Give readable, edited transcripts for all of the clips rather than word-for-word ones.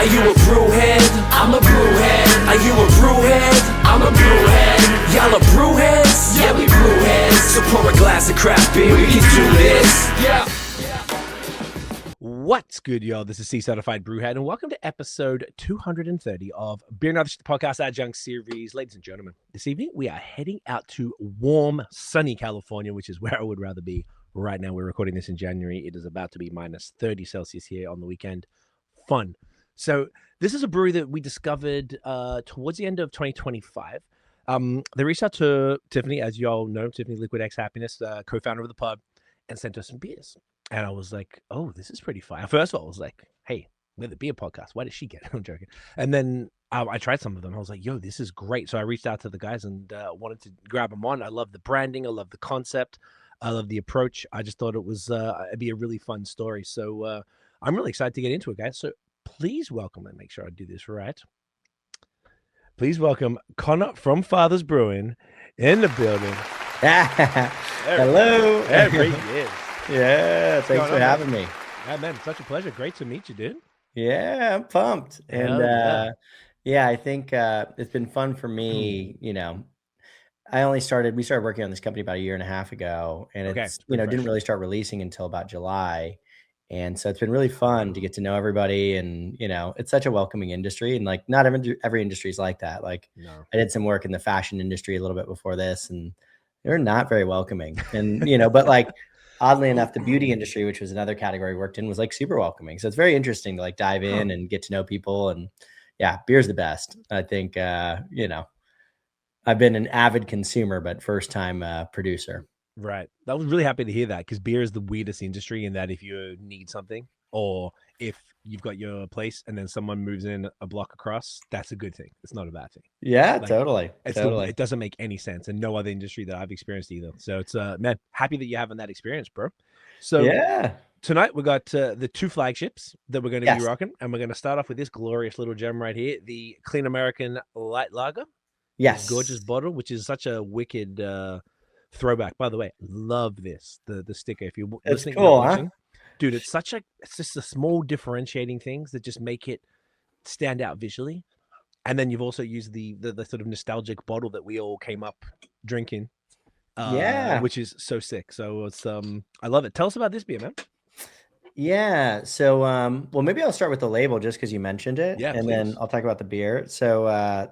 Are you a brewhead? I'm a brewhead. Are you a brewhead? I'm a brewhead. Y'all are brewheads? Yeah, we brewheads. So pour a glass of craft beer, we can do this. Yeah. What's good, y'all? This is C-Certified Brewhead, and welcome to episode 230 of Beer Nuts, the podcast Adjunct series. Ladies and gentlemen, this evening we are heading out to warm, sunny California, which is where I would rather be right now. We're recording this in January. It is about to be minus 30 Celsius here on the weekend. Fun. So this is a brewery that we discovered towards the end of 2025. They reached out to Tiffany, as you all know, Tiffany Liquid X Happiness, co-founder of the pub, and sent us some beers. And I was like, oh, this is pretty fun. First of all, I was like, hey, we're the beer podcast. Why did she get it? I'm joking. And then I tried some of them. I was like, yo, this is great. So I reached out to the guys and wanted to grab them on. I love the branding. I love the concept. I love the approach. I just thought it was it'd be a really fun story. So I'm really excited to get into it, guys. So please welcome, and make sure I do this right. Please welcome Conor from Father's Brewing in the building. Hello. There he is. Yeah, thanks for having me. Yeah, man, it's such a pleasure. Great to meet you, dude. Yeah, I'm pumped. And yeah, I think it's been fun for me. You know, we started working on this company about a year and a half ago, and it's, didn't really start releasing until about July. And so it's been really fun to get to know everybody. And, it's such a welcoming industry, and like not every industry is like that. Like I did some work in the fashion industry a little bit before this, and they're not very welcoming. And, but like, oddly enough, the beauty industry, which was another category I worked in, was like super welcoming. So it's very interesting to like dive in and get to know people. And yeah, beer's the best. I think, I've been an avid consumer, but first time producer. Right. I was really happy to hear that, because beer is the weirdest industry in that if you need something, or if you've got your place and then someone moves in a block across, that's a good thing. It's not a bad thing. Yeah, like, totally. It doesn't make any sense, and no other industry that I've experienced either. So it's man, happy that you're having that experience, bro. So yeah, tonight we got the two flagships that we're going to be rocking, and we're going to start off with this glorious little gem right here, the Clean American Light Lager. Yes, gorgeous bottle, which is such a wicked throwback. By the way, love this. The sticker. If you're listening, cool, watching, dude, it's just the small differentiating things that just make it stand out visually. And then you've also used the sort of nostalgic bottle that we all came up drinking, which is so sick. So it's I love it. Tell us about this beer, man. Yeah. So well, maybe I'll start with the label just because you mentioned it, and then I'll talk about the beer. So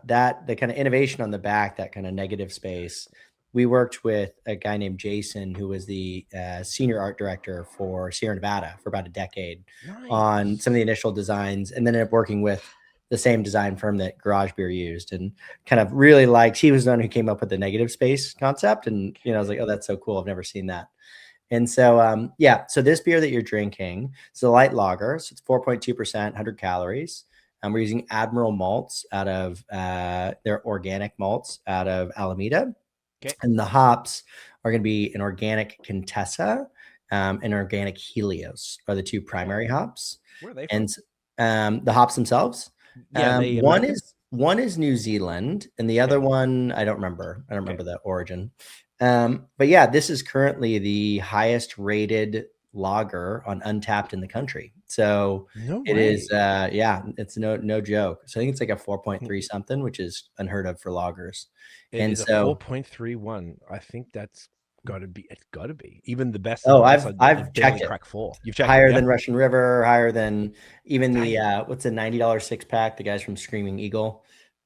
the kind of innovation on the back, that kind of negative space. We worked with a guy named Jason, who was the senior art director for Sierra Nevada for about a decade on some of the initial designs, and then ended up working with the same design firm that Garage Beer used, and kind of really liked. He was the one who came up with the negative space concept, and I was like, oh, that's so cool. I've never seen that. And so so this beer that you're drinking is a light lager, so it's 4.2%, 100 calories. We're using Admiral malts out of their organic malts out of Alameda. Okay. And the hops are going to be an organic Contessa and organic Helios are the two primary hops. Where are they from? And the hops themselves, one is New Zealand, and the other one I don't remember. I don't remember the origin. But yeah, this is currently the highest rated lager on Untapped in the country. So it is, it's no joke. So I think it's like a 4.3 something, which is unheard of for lagers. It is a 4.31. I think that's it's gotta be even the best. Oh, I've checked it. Crack 4. You've checked higher it, than Russian River, higher than even the what's a $90 6-pack, the guys from Screaming Eagle.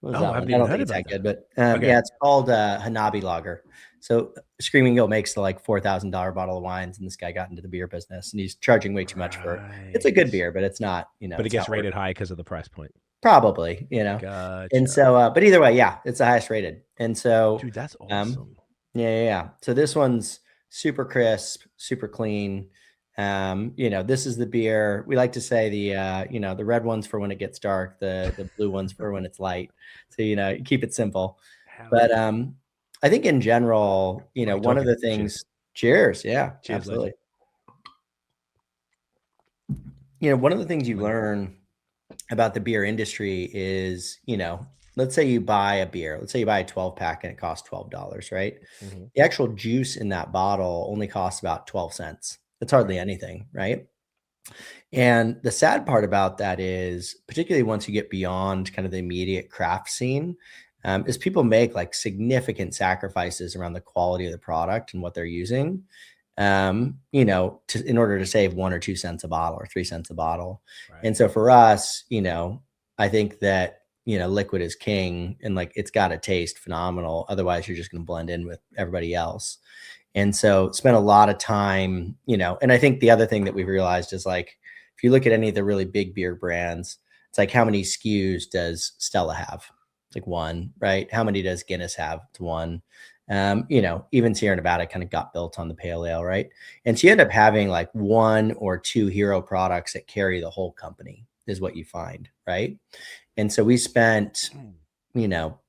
I don't think it's that good, but yeah, it's called Hanabi Lager. So Screaming Eagle makes the like $4,000 bottle of wines, and this guy got into the beer business, and he's charging way too much for it. It's a good beer, but it's not, But it gets rated high because of the price point. Probably, Gotcha. And so, but either way, yeah, it's the highest rated. And so, dude, that's awesome. Yeah. So this one's super crisp, super clean. This is the beer. We like to say the red one's for when it gets dark, the blue one's for when it's light. So, keep it simple. But I think in general, one of the things, cheers. Yeah, cheers, absolutely. One of the things you learn about the beer industry is, let's say you buy a beer, let's say you buy a 12-pack and it costs $12, right? Mm-hmm. The actual juice in that bottle only costs about 12 cents. That's hardly anything, right? And the sad part about that is, particularly once you get beyond kind of the immediate craft scene, is people make like significant sacrifices around the quality of the product and what they're using, in order to save 1 or 2 cents a bottle or 3 cents a bottle. Right. And so for us, I think that, liquid is king, and like it's got to taste phenomenal. Otherwise, you're just going to blend in with everybody else. And so spent a lot of time, and I think the other thing that we've realized is like, if you look at any of the really big beer brands, it's like, how many SKUs does Stella have? It's like one, right? How many does Guinness have? It's one. Even Sierra Nevada kind of got built on the pale ale, right? And so you end up having like 1 or 2 hero products that carry the whole company, is what you find, right? And so we spent,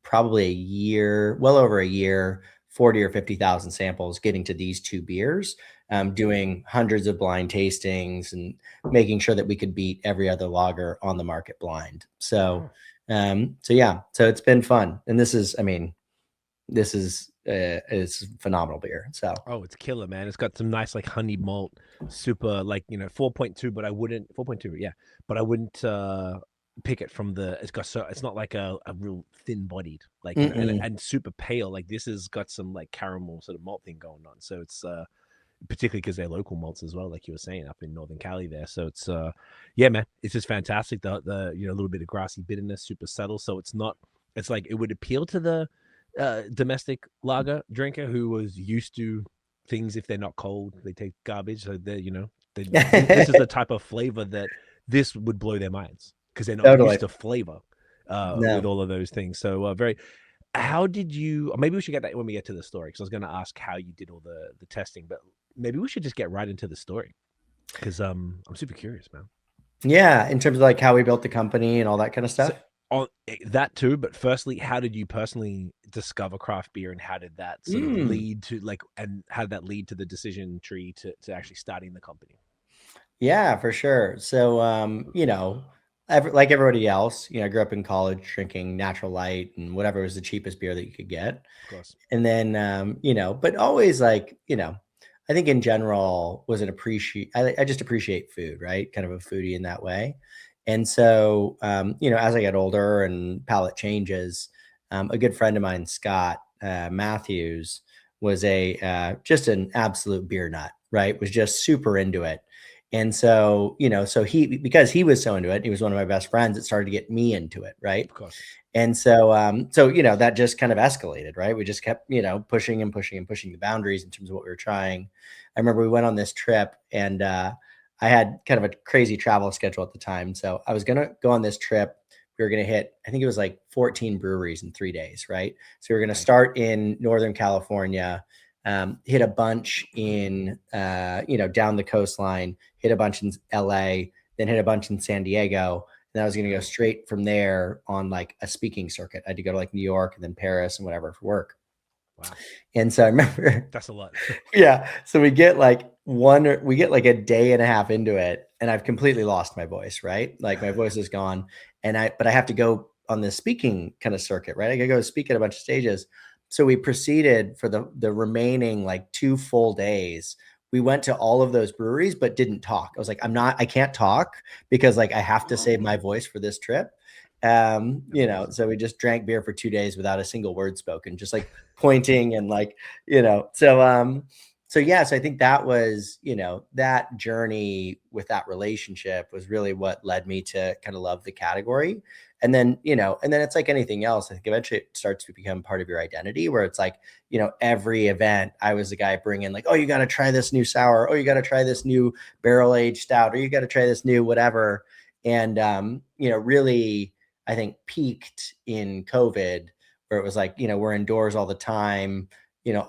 probably a year, well over a year, 40 or 50,000 samples getting to these 2 beers, doing hundreds of blind tastings and making sure that we could beat every other lager on the market blind. So it's been fun. And this is it's phenomenal beer. So it's killer, man. It's got some nice like honey malt, super like 4.2, but I wouldn't 4.2, yeah. But I wouldn't pick it from it's not like a real thin bodied like and super pale. Like this has got some like caramel sort of malt thing going on. So it's particularly because they're local malts as well, like you were saying, up in Northern Cali there. So it's man, it's just fantastic. The a little bit of grassy bitterness, super subtle. So it's like it would appeal to the domestic lager drinker who was used to things. If they're not cold, they take garbage. So they're this is the type of flavor that this would blow their minds, because they're not used to flavor with all of those things. So how did you, or maybe we should get that when we get to the story, because I was going to ask how you did all the testing, but maybe we should just get right into the story, because I'm super curious, man. Yeah, in terms of like how we built the company and all that kind of stuff. So, that too, but firstly, how did you personally discover craft beer, and how did that sort of lead to and how did that lead to the decision tree to actually starting the company? Yeah, for sure. So, like everybody else, I grew up in college drinking Natural Light and whatever was the cheapest beer that you could get. Of course. And then, but always like, I think in general I just appreciate food, right? Kind of a foodie in that way. And so, as I get older and palate changes, a good friend of mine, Scott Matthews, was just an absolute beer nut, right? Was just super into it. And so, because he was so into it, he was one of my best friends, it started to get me into it. Right. Of course. And so, that just kind of escalated, right? We just kept, pushing and pushing and pushing the boundaries in terms of what we were trying. I remember we went on this trip, and I had kind of a crazy travel schedule at the time. So I was going to go on this trip. We were going to hit, I think it was like 14 breweries in 3 days. Right. So we were going to start in Northern California, hit a bunch in, down the coastline, hit a bunch in LA, then hit a bunch in San Diego. And I was going to go straight from there on like a speaking circuit. I had to go to like New York and then Paris and whatever for work. Wow. And so I remember that's a lot. Yeah. So we get like a day and a half into it, and I've completely lost my voice, right? Like my voice is gone, but I have to go on this speaking kind of circuit, right? I gotta go speak at a bunch of stages. So we proceeded for the remaining like 2 full days. We went to all of those breweries, but didn't talk. I was like, I can't talk because like I have to save my voice for this trip. So we just drank beer for 2 days without a single word spoken, just like pointing and like, so I think that was, that journey with that relationship was really what led me to kind of love the category. And then it's like anything else. I think eventually it starts to become part of your identity, where it's like, every event I was the guy bringing like, oh, you got to try this new sour. Oh, you got to try this new barrel aged stout, or you got to try this new whatever. And, really, I think peaked in COVID, where it was like, we're indoors all the time.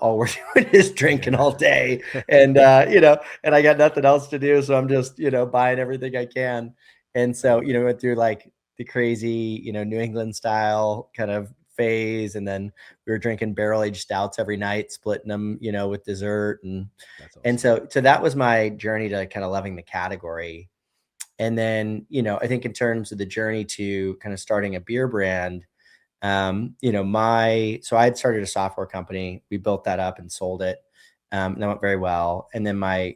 All we're doing is drinking all day, and and I got nothing else to do, so I'm just buying everything I can. And so we went through like the crazy New England style kind of phase, and then we were drinking barrel aged stouts every night, splitting them with dessert, and awesome. And so that was my journey to kind of loving the category. And then I think in terms of the journey to kind of starting a beer brand, so I had started a software company. We built that up and sold it. And that went very well. And then my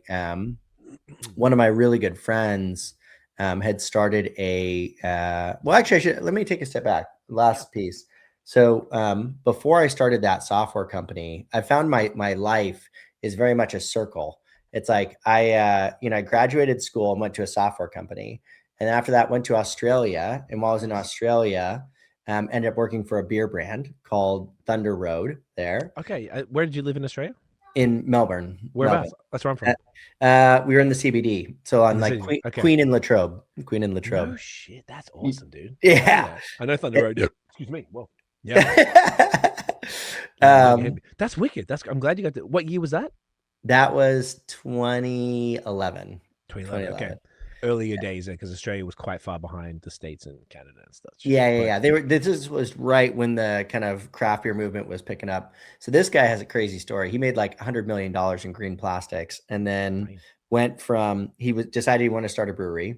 one of my really good friends had started let me take a step back. Last piece. So before I started that software company, I found my life is very much a circle. It's like I graduated school and went to a software company. And after that went to Australia. And while I was in Australia, ended up working for a beer brand called Thunder Road there. Okay. Where did you live in Australia? In Melbourne. Whereabouts? That's where I'm from. We were in the CBD. So on like Queen and Latrobe. No shit. That's awesome, dude. Yeah. I know Thunder Road. Excuse me. Whoa. Yeah. That's wicked. I'm glad you got that. What year was that? That was 2011. 2011. Okay. Earlier days, because Australia was quite far behind the States and Canada and stuff. Yeah. This was right when the kind of craft beer movement was picking up. So this guy has a crazy story. He made like $100 million in green plastics, and then decided he wanted to start a brewery.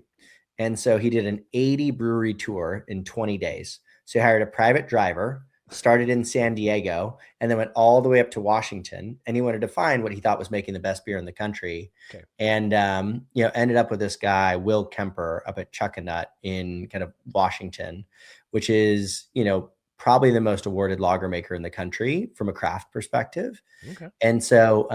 And so he did an 80 brewery tour in 20 days. So he hired a private driver, started in San Diego, and then went all the way up to Washington. And he wanted to find what he thought was making the best beer in the country. Okay. And, ended up with this guy, Will Kemper, up at Chuckanut in kind of Washington, which is, probably the most awarded lager maker in the country from a craft perspective. Okay. And so,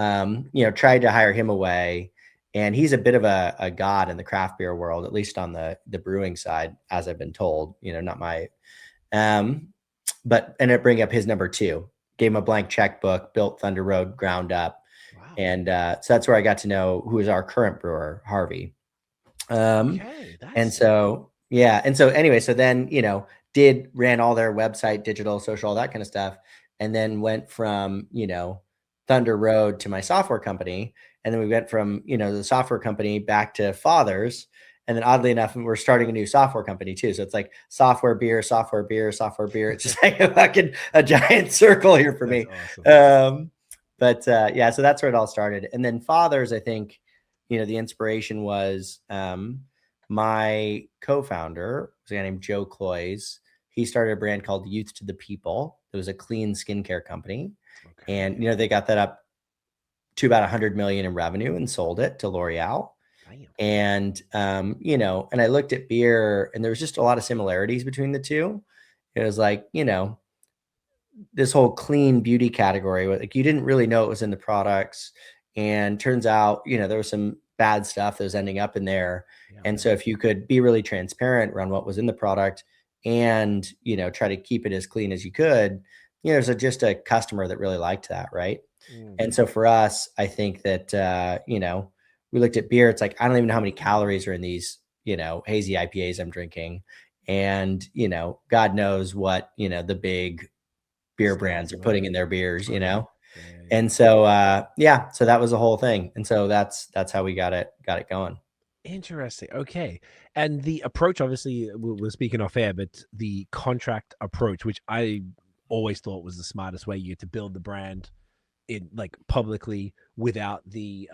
tried to hire him away. And he's a bit of a god in the craft beer world, at least on the brewing side, as I've been told, not my, but ended up bringing up his number 2, gave him a blank checkbook, built Thunder Road ground up. Wow. And so that's where I got to know who is our current brewer, Harvey. And so anyway, so then, ran all their website, digital, social, all that kind of stuff. And then went from, Thunder Road to my software company. And then we went from, the software company back to Father's. And then oddly enough, we're starting a new software company too. So it's like software beer, software beer, software beer. It's just like a giant circle here for me. Awesome. So that's where it all started. And then Father's, I think, the inspiration was my co-founder, was a guy named Joe Cloys. He started a brand called Youth to the People. It was a clean skincare company. Okay. And, they got that up to about 100 million in revenue and sold it to L'Oreal. And, and I looked at beer, and there was just a lot of similarities between the two. It was like, this whole clean beauty category, like you didn't really know it was in the products. And turns out, there was some bad stuff that was ending up in there. Yeah, and so if you could be really transparent around what was in the product and, try to keep it as clean as you could, there's just a customer that really liked that. Right. Mm-hmm. And so for us, I think that, we looked at beer. It's like, I don't even know how many calories are in these, hazy IPAs I'm drinking. And, God knows what, the big beer brands are putting in their beers, And so, so that was the whole thing. And so that's how we got it going. Interesting. Okay. And the approach, obviously we're speaking off air, but the contract approach, which I always thought was the smartest way you to build the brand in like publicly without the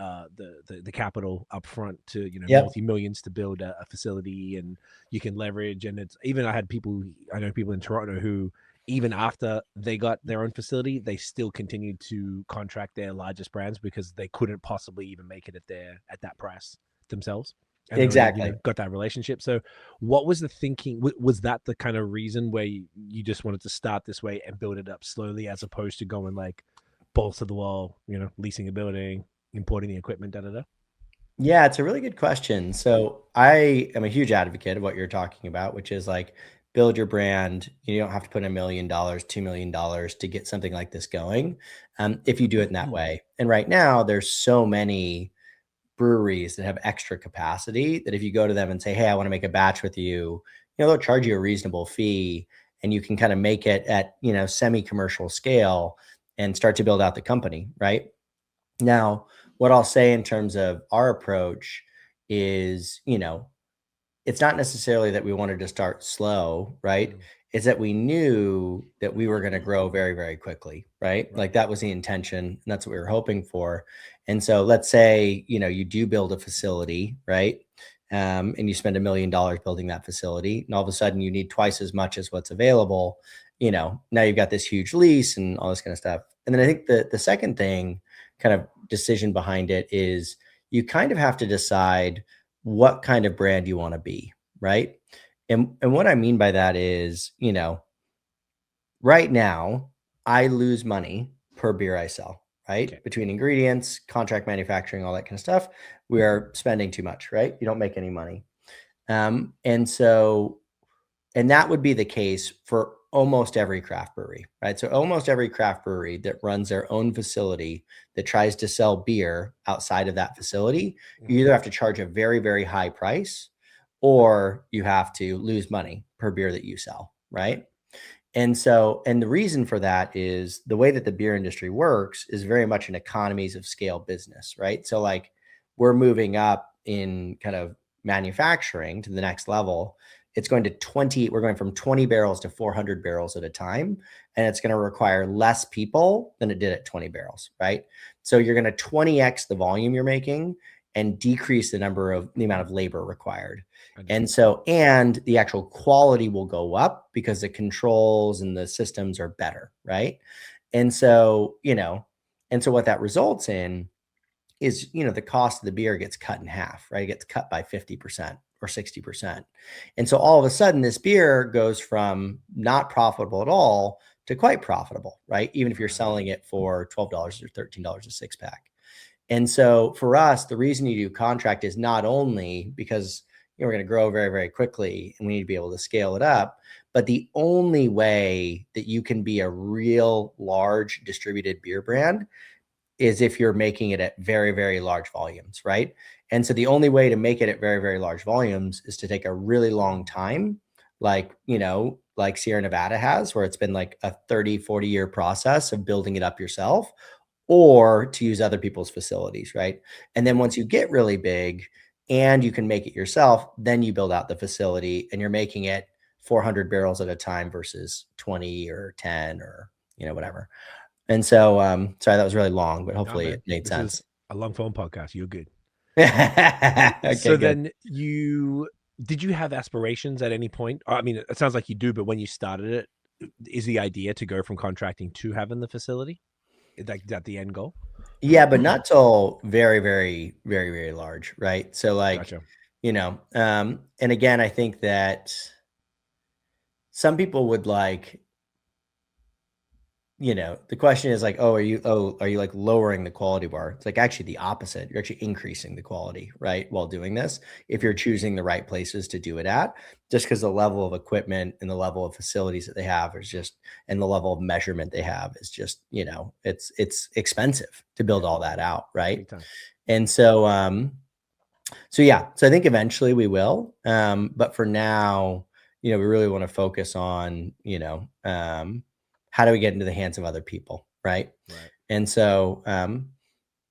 capital up front to multi-millions to build a facility, and you can leverage. And it's even I know people in Toronto who even after they got their own facility, they still continued to contract their largest brands because they couldn't possibly even make it at that price themselves. And exactly. Got that relationship. So what was the thinking? Was that the kind of reason where you just wanted to start this way and build it up slowly, as opposed to going like balls to the wall, leasing a building, importing the equipment, Yeah, it's a really good question. So I am a huge advocate of what you're talking about, which is like build your brand. You don't have to put $1 million, $2 million to get something like this going. If you do it in that way. And right now there's so many breweries that have extra capacity that if you go to them and say, hey, I want to make a batch with you, they'll charge you a reasonable fee, and you can kind of make it at, semi-commercial scale and start to build out the company. Right now, what I'll say in terms of our approach is, it's not necessarily that we wanted to start slow, right? Mm-hmm. It's that we knew that we were going to grow very, very quickly, right? Like that was the intention, and that's what we were hoping for. And so let's say, you do build a facility, right? And you spend $1 million building that facility, and all of a sudden you need twice as much as what's available. Now you've got this huge lease and all this kind of stuff. And then I think the second thing, kind of decision behind it, is you kind of have to decide what kind of brand you want to be, right? And what I mean by that is, right now I lose money per beer I sell, right? Okay. Between ingredients, contract manufacturing, all that kind of stuff, we are spending too much, right? You don't make any money. And that would be the case for almost every craft brewery, right? So almost every craft brewery that runs their own facility that tries to sell beer outside of that facility, you either have to charge a very, very high price or you have to lose money per beer that you sell, right? And the reason for that is the way that the beer industry works is very much an economies of scale business, right? So like we're moving up in kind of manufacturing to the next level. We're going from 20 barrels to 400 barrels at a time. And it's going to require less people than it did at 20 barrels, right? So you're going to 20x the volume you're making and decrease the amount of labor required. And the actual quality will go up because the controls and the systems are better, right? And so what that results in is, the cost of the beer gets cut in half, right? It gets cut by 50% or 60%. And so all of a sudden this beer goes from not profitable at all to quite profitable, right? Even if you're selling it for $12 or $13 a six pack. And so for us, the reason you do contract is not only because we're going to grow very, very quickly and we need to be able to scale it up, but the only way that you can be a real large distributed beer brand is if you're making it at very, very large volumes, right? And so the only way to make it at very, very large volumes is to take a really long time, like Sierra Nevada has, where it's been like a 30, 40-year process of building it up yourself, or to use other people's facilities, right? And then once you get really big and you can make it yourself, then you build out the facility and you're making it 400 barrels at a time versus 20 or 10 or, whatever. And so, sorry, that was really long, but hopefully it made sense. Is a long form podcast. You're good. Okay, so good. Then did you have aspirations at any point? I mean, it sounds like you do, but when you started it, is the idea to go from contracting to having the facility? Is that the end goal? Yeah, but not till very, very, very, very large, right? So like, Gotcha. And again, I think that some people would like, the question is like, are you like lowering the quality bar? It's like actually the opposite. You're actually increasing the quality, right? While doing this, if you're choosing the right places to do it at, just because the level of equipment and the level of facilities that they have is just, and the level of measurement they have is just, it's expensive to build all that out. Right. And so yeah, so I think eventually we will, but for now, we really want to focus on, how do we get into the hands of other people, right? And so,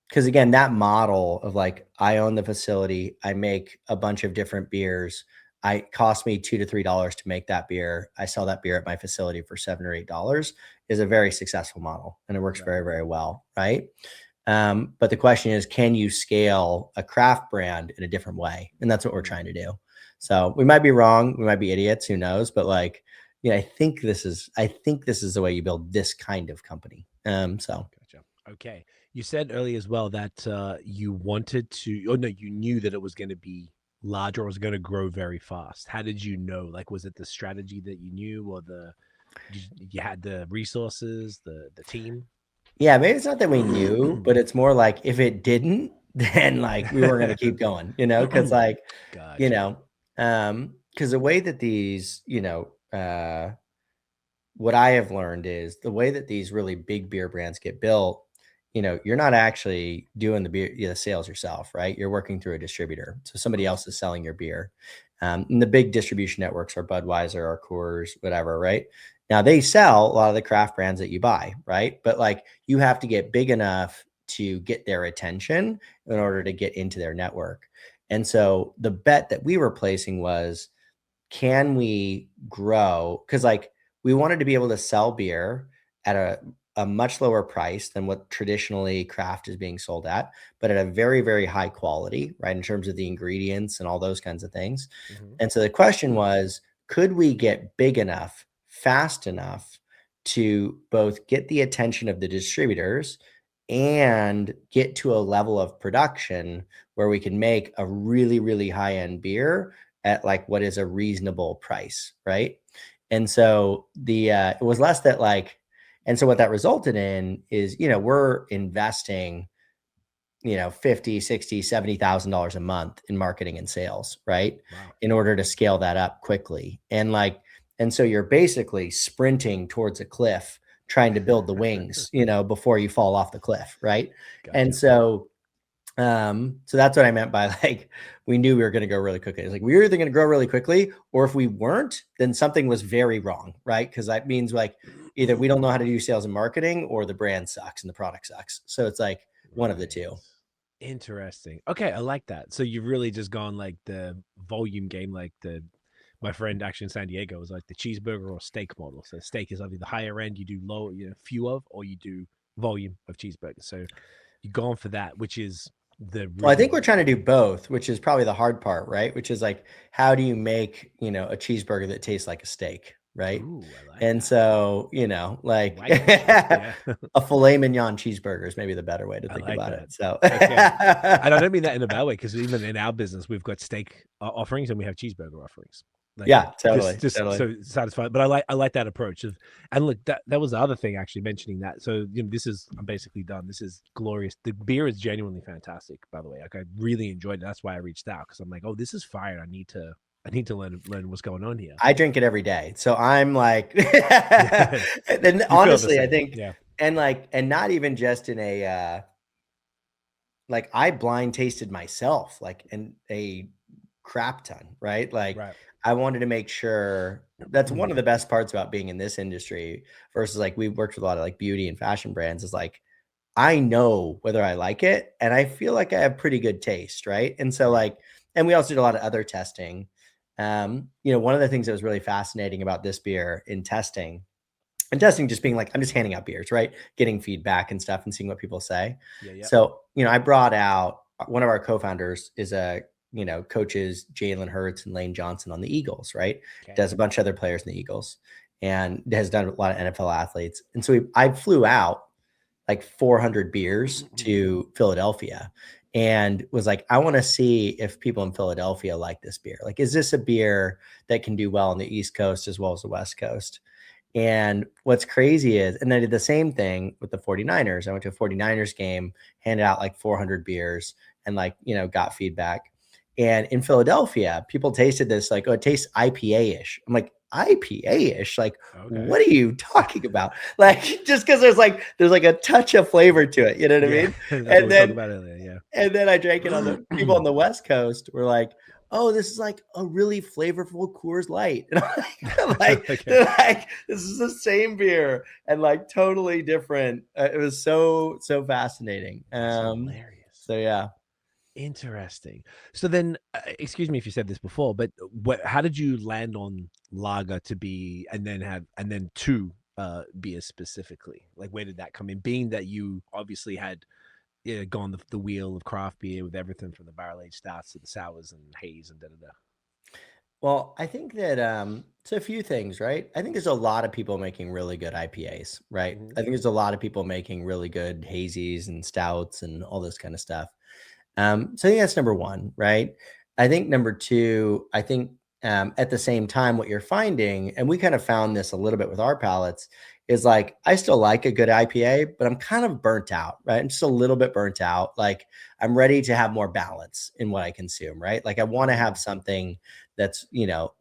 because again, that model of like, I own the facility, I make a bunch of different beers, it cost me $2 to $3 to make that beer, I sell that beer at my facility for $7 or $8 is a very successful model, and it works very, very well, right? But the question is, can you scale a craft brand in a different way? And that's what we're trying to do. So we might be wrong, we might be idiots, who knows? But like, I think this is the way you build this kind of company. Gotcha. Okay. You said earlier as well that you knew that it was going to be larger or was going to grow very fast. How did you know? Like, was it the strategy that you knew, or you had the resources, the team? Yeah, maybe it's not that we knew, but it's more like if it didn't, then like we weren't going to keep going, because like, gotcha. Because the way that these, what I have learned is the way that these really big beer brands get built, you're not actually doing the sales yourself, right? You're working through a distributor. So somebody else is selling your beer. And the big distribution networks are Budweiser or Coors, whatever, right? Now they sell a lot of the craft brands that you buy, right? But like you have to get big enough to get their attention in order to get into their network. And so the bet that we were placing was, can we grow? Because like we wanted to be able to sell beer at a much lower price than what traditionally craft is being sold at, but at a very, very high quality, right? In terms of the ingredients and all those kinds of things. And so the question was, could we get big enough, fast enough to both get the attention of the distributors and get to a level of production where we can make a really, really high end beer at like what is a reasonable price, right? And so it was less that like, and so what that resulted in is, we're investing, $50, $60, $70,000 a month in marketing and sales, right? Wow. In order to scale that up quickly. And so you're basically sprinting towards a cliff, trying to build the wings, before you fall off the cliff, right? Gotcha. And so that's what I meant by like, we knew we were going to go really quickly. It's like, we were either going to grow really quickly, or if we weren't, then something was very wrong, right? Because that means like either we don't know how to do sales and marketing, or the brand sucks and the product sucks. So it's like one of the two. Interesting. Okay, I like that. So you've really just gone like the volume game, like my friend actually in San Diego was like the cheeseburger or steak model. So steak is either the higher end, you do low, few of, or you do volume of cheeseburgers. So you've gone for that, which is well, I think we're trying to do both, which is probably the hard part, right? Which is like, how do you make, a cheeseburger that tastes like a steak, right? Ooh, I like and that. So, like a filet mignon cheeseburger is maybe the better way to think about it. So, and I don't mean that in a bad way, because even in our business, we've got steak offerings and we have cheeseburger offerings. Like, yeah, totally. Totally. So satisfied. But I like that approach and look, that was the other thing actually mentioning that. So I'm basically done. This is glorious. The beer is genuinely fantastic, by the way. Like, I really enjoyed it. That's why I reached out, because I'm like, oh, this is fire. I need to learn what's going on here. I drink it every day. So I'm like, then honestly, I think, and not even just in a, like, I blind tasted myself, like, in a crap ton, right? Like, right. I wanted to make sure. That's one of the best parts about being in this industry versus like, we've worked with a lot of like beauty and fashion brands, is like, I know whether I like it, and I feel like I have pretty good taste, right? And so like, and we also did a lot of other testing. One of the things that was really fascinating about this beer in testing just being like, I'm just handing out beers, right? Getting feedback and stuff and seeing what people say. Yeah. So, I brought out, one of our co-founders is coaches Jalen Hurts and Lane Johnson on the Eagles, right? Okay. Does a bunch of other players in the Eagles and has done a lot of NFL athletes. And so I flew out like 400 beers to Philadelphia and was like, I want to see if people in Philadelphia like this beer. Like, is this a beer that can do well on the East Coast as well as the West Coast? And what's crazy is, and I did the same thing with the 49ers. I went to a 49ers game, handed out like 400 beers and got feedback. And in Philadelphia, people tasted this like, oh, it tastes IPA-ish. I'm like, IPA-ish? Like, okay. What are you talking about? Like, just because there's like a touch of flavor to it, you know what I mean? And then I drank it on the people on the West Coast were like, oh, this is like a really flavorful Coors Light. And I'm like, okay. This is the same beer and like totally different. It was so fascinating. Hilarious. So yeah. Interesting. So then, excuse me if you said this before, but how did you land on lager to be, and then two beers specifically? Like, where did that come in? Being that you obviously had gone the wheel of craft beer with everything from the barrel aged stouts to the sours and haze and da-da-da. Well, I think that it's a few things, right? I think there's a lot of people making really good IPAs, right? Mm-hmm. I think there's a lot of people making really good hazies and stouts and all this kind of stuff. So I think that's number one, right? I think number two, at the same time, what you're finding, and we kind of found this a little bit with our palates, is like, I still like a good IPA, but I'm kind of burnt out, right? I'm just a little bit burnt out. Like, I'm ready to have more balance in what I consume, right? Like, I want to have something that's,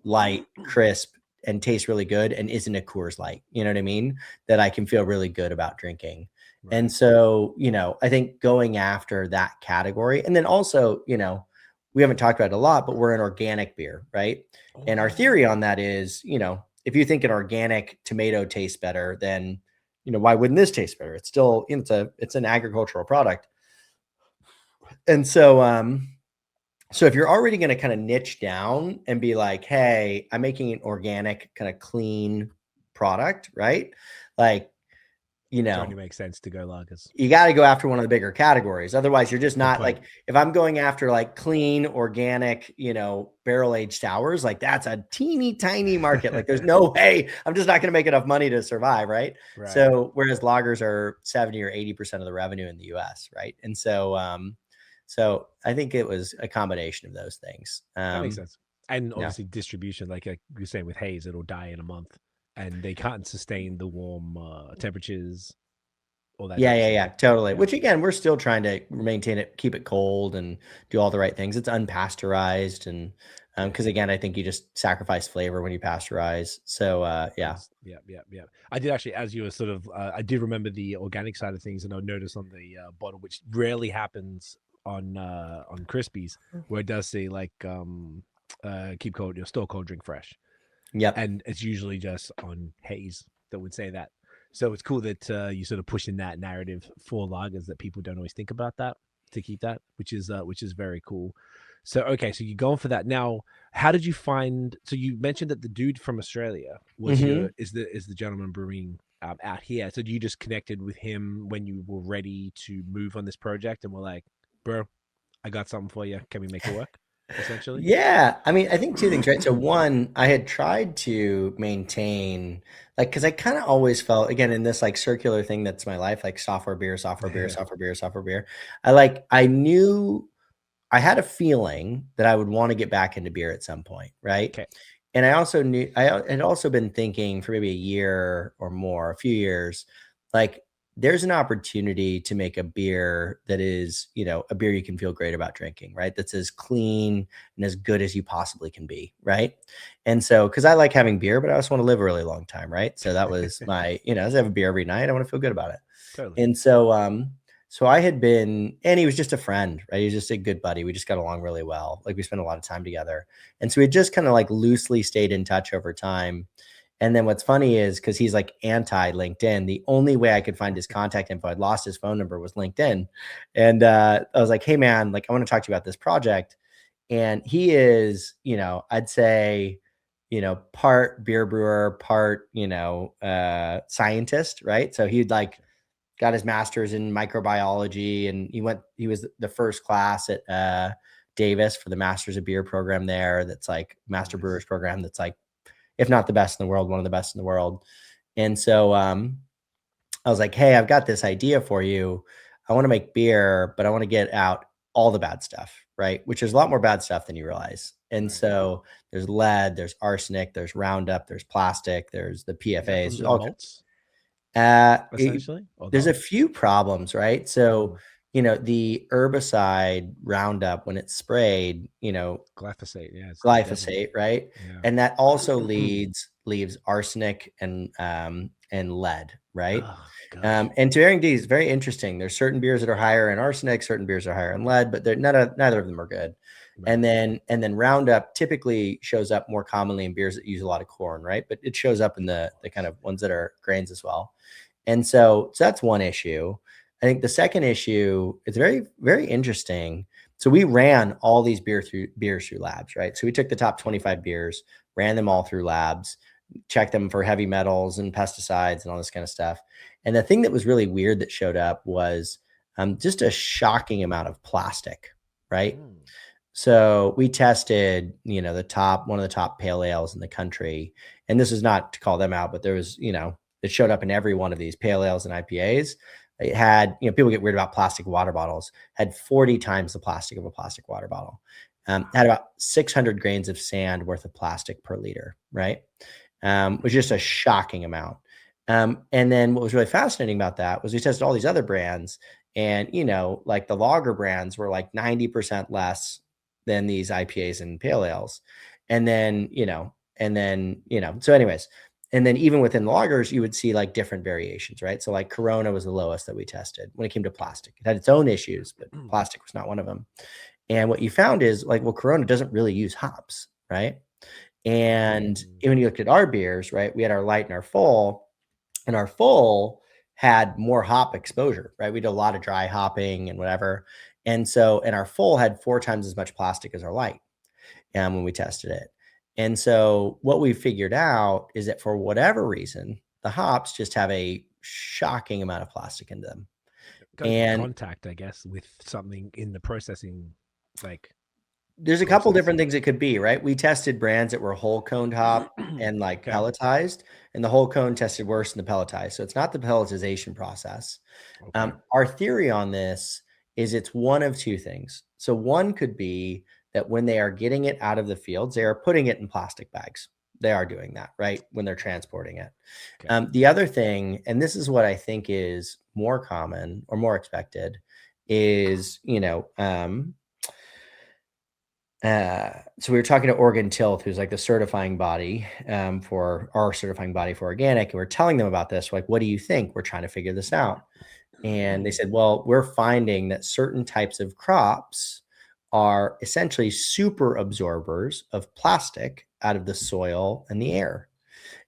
light, crisp, and tastes really good and isn't a Coors Light, you know what I mean? That I can feel really good about drinking. Right. And so, I think going after that category, and then also, we haven't talked about it a lot, but we're an organic beer, right? Oh, and our theory on that is, if you think an organic tomato tastes better, then, why wouldn't this taste better? It's still, it's an agricultural product. And so, so if you're already going to kind of niche down and be like, hey, I'm making an organic kind of clean product, right? Like, you know, it only makes sense to go lagers. You got to go after one of the bigger categories. Otherwise, you're just not like, if I'm going after like clean, organic, you know, barrel aged sours, like that's a teeny tiny market. Like there's no way I'm just not going to make enough money to survive. Right? So, whereas lagers are 70 or 80% of the revenue in the US. Right. And so, so I think it was a combination of those things. That makes sense. And obviously distribution, like you're saying with haze, it'll die in a month and they can't sustain the warm temperatures. Yeah, totally. Which again, we're still trying to maintain it, keep it cold and do all the right things. It's unpasteurized. And because again, I think you just sacrifice flavor when you pasteurize. So yeah. I did actually, as you were sort of, I did remember the organic side of things, and I noticed on the bottle, which rarely happens on Crispies, where it does say like keep cold, store cold, drink fresh. Yep. And it's usually just on haze that would say that. So it's cool that you sort of push in that narrative for lagers that people don't always think about that, to keep that, which is very cool. So, okay, so you're going for that. Now, how did you find, so you mentioned that the dude from Australia was is the gentleman brewing out here. So you just connected with him when you were ready to move on this project and were like, bro, I got something for you. Can we make it work? Essentially? Yeah. I mean, I think two things, right? So one, I had tried to maintain, like, because I kind of always felt, again, in this like circular thing that's my life, like software beer. I knew, I had a feeling that I would want to get back into beer at some point, right? Okay. And I also knew, I had also been thinking for maybe a year or more, a few years, like, there's an opportunity to make a beer that is, you know, a beer you can feel great about drinking, right? That's as clean and as good as you possibly can be, right? And so, because I like having beer, but I also want to live a really long time, right? So that was my, you know, as I have a beer every night, I want to feel good about it. Totally. And so, so I had been, and he was just a friend, right? He was just a good buddy. We just got along really well. Like we spent a lot of time together. And so we just kind of like loosely stayed in touch over time. And then what's funny is because he's like anti LinkedIn, the only way I could find his contact info, I'd lost his phone number, was LinkedIn. And I was like, hey man, like I want to talk to you about this project. And he is, you know, I'd say, you know, part beer brewer, part, you know, scientist, right? So he'd like got his master's in microbiology, and he was the first class at Davis for the Masters of Beer program there. That's like Master Brewers program. That's like, if not the best in the world, one of the best in the world. And so I was like, hey, I've got this idea for you. I want to make beer, but I want to get out all the bad stuff, right? Which is a lot more bad stuff than you realize. And so there's lead, there's arsenic, there's Roundup, there's plastic, there's the PFAs. Essentially? There's a few problems, right? So, you know, the herbicide Roundup, when it's sprayed, you know, glyphosate, right? Yeah. And that also leaves arsenic and lead, right? And to varying degrees, very interesting. There's certain beers that are higher in arsenic, certain beers are higher in lead, but neither of them are good. Right. And then Roundup typically shows up more commonly in beers that use a lot of corn, right? But it shows up in the kind of ones that are grains as well. And so that's one issue. I think the second issue is very, very interesting. So we ran all these beers through labs, right? So we took the top 25 beers, ran them all through labs, checked them for heavy metals and pesticides and all this kind of stuff. And the thing that was really weird that showed up was just a shocking amount of plastic, right? So we tested, you know, one of the top pale ales in the country. And this is not to call them out, but there was, you know, it showed up in every one of these pale ales and IPAs. It had, you know, people get weird about plastic water bottles, had 40 times the plastic of a plastic water bottle, had about 600 grains of sand worth of plastic per liter, right? Which is just a shocking amount. And then what was really fascinating about that was we tested all these other brands, and, you know, like the lager brands were like 90% less than these IPAs and pale ales. And then, so anyways, and then even within the lagers, you would see like different variations, right? So like Corona was the lowest that we tested when it came to plastic. It had its own issues, but plastic was not one of them. And what you found is like, well, Corona doesn't really use hops, right? And when you looked at our beers, right, we had our light and our full, had more hop exposure, right? We did a lot of dry hopping and whatever. And our full had 4 times as much plastic as our light when we tested it. And so what we figured out is that for whatever reason, the hops just have a shocking amount of plastic into them. And contact, I guess, with something in the processing, like there's a couple different things it could be, right? We tested brands that were whole coned hop and like pelletized, and the whole cone tested worse than the pelletized. So it's not the pelletization process. Our theory on this is it's one of two things. So one could be that when they are getting it out of the fields, they are putting it in plastic bags. They are doing that, right? When they're transporting it. The other thing, and this is what I think is more common or more expected, is, so we were talking to Oregon Tilth, who's like the certifying body for organic. And we're telling them about this. Like, what do you think? We're trying to figure this out. And they said, well, we're finding that certain types of crops are essentially super absorbers of plastic out of the soil and the air.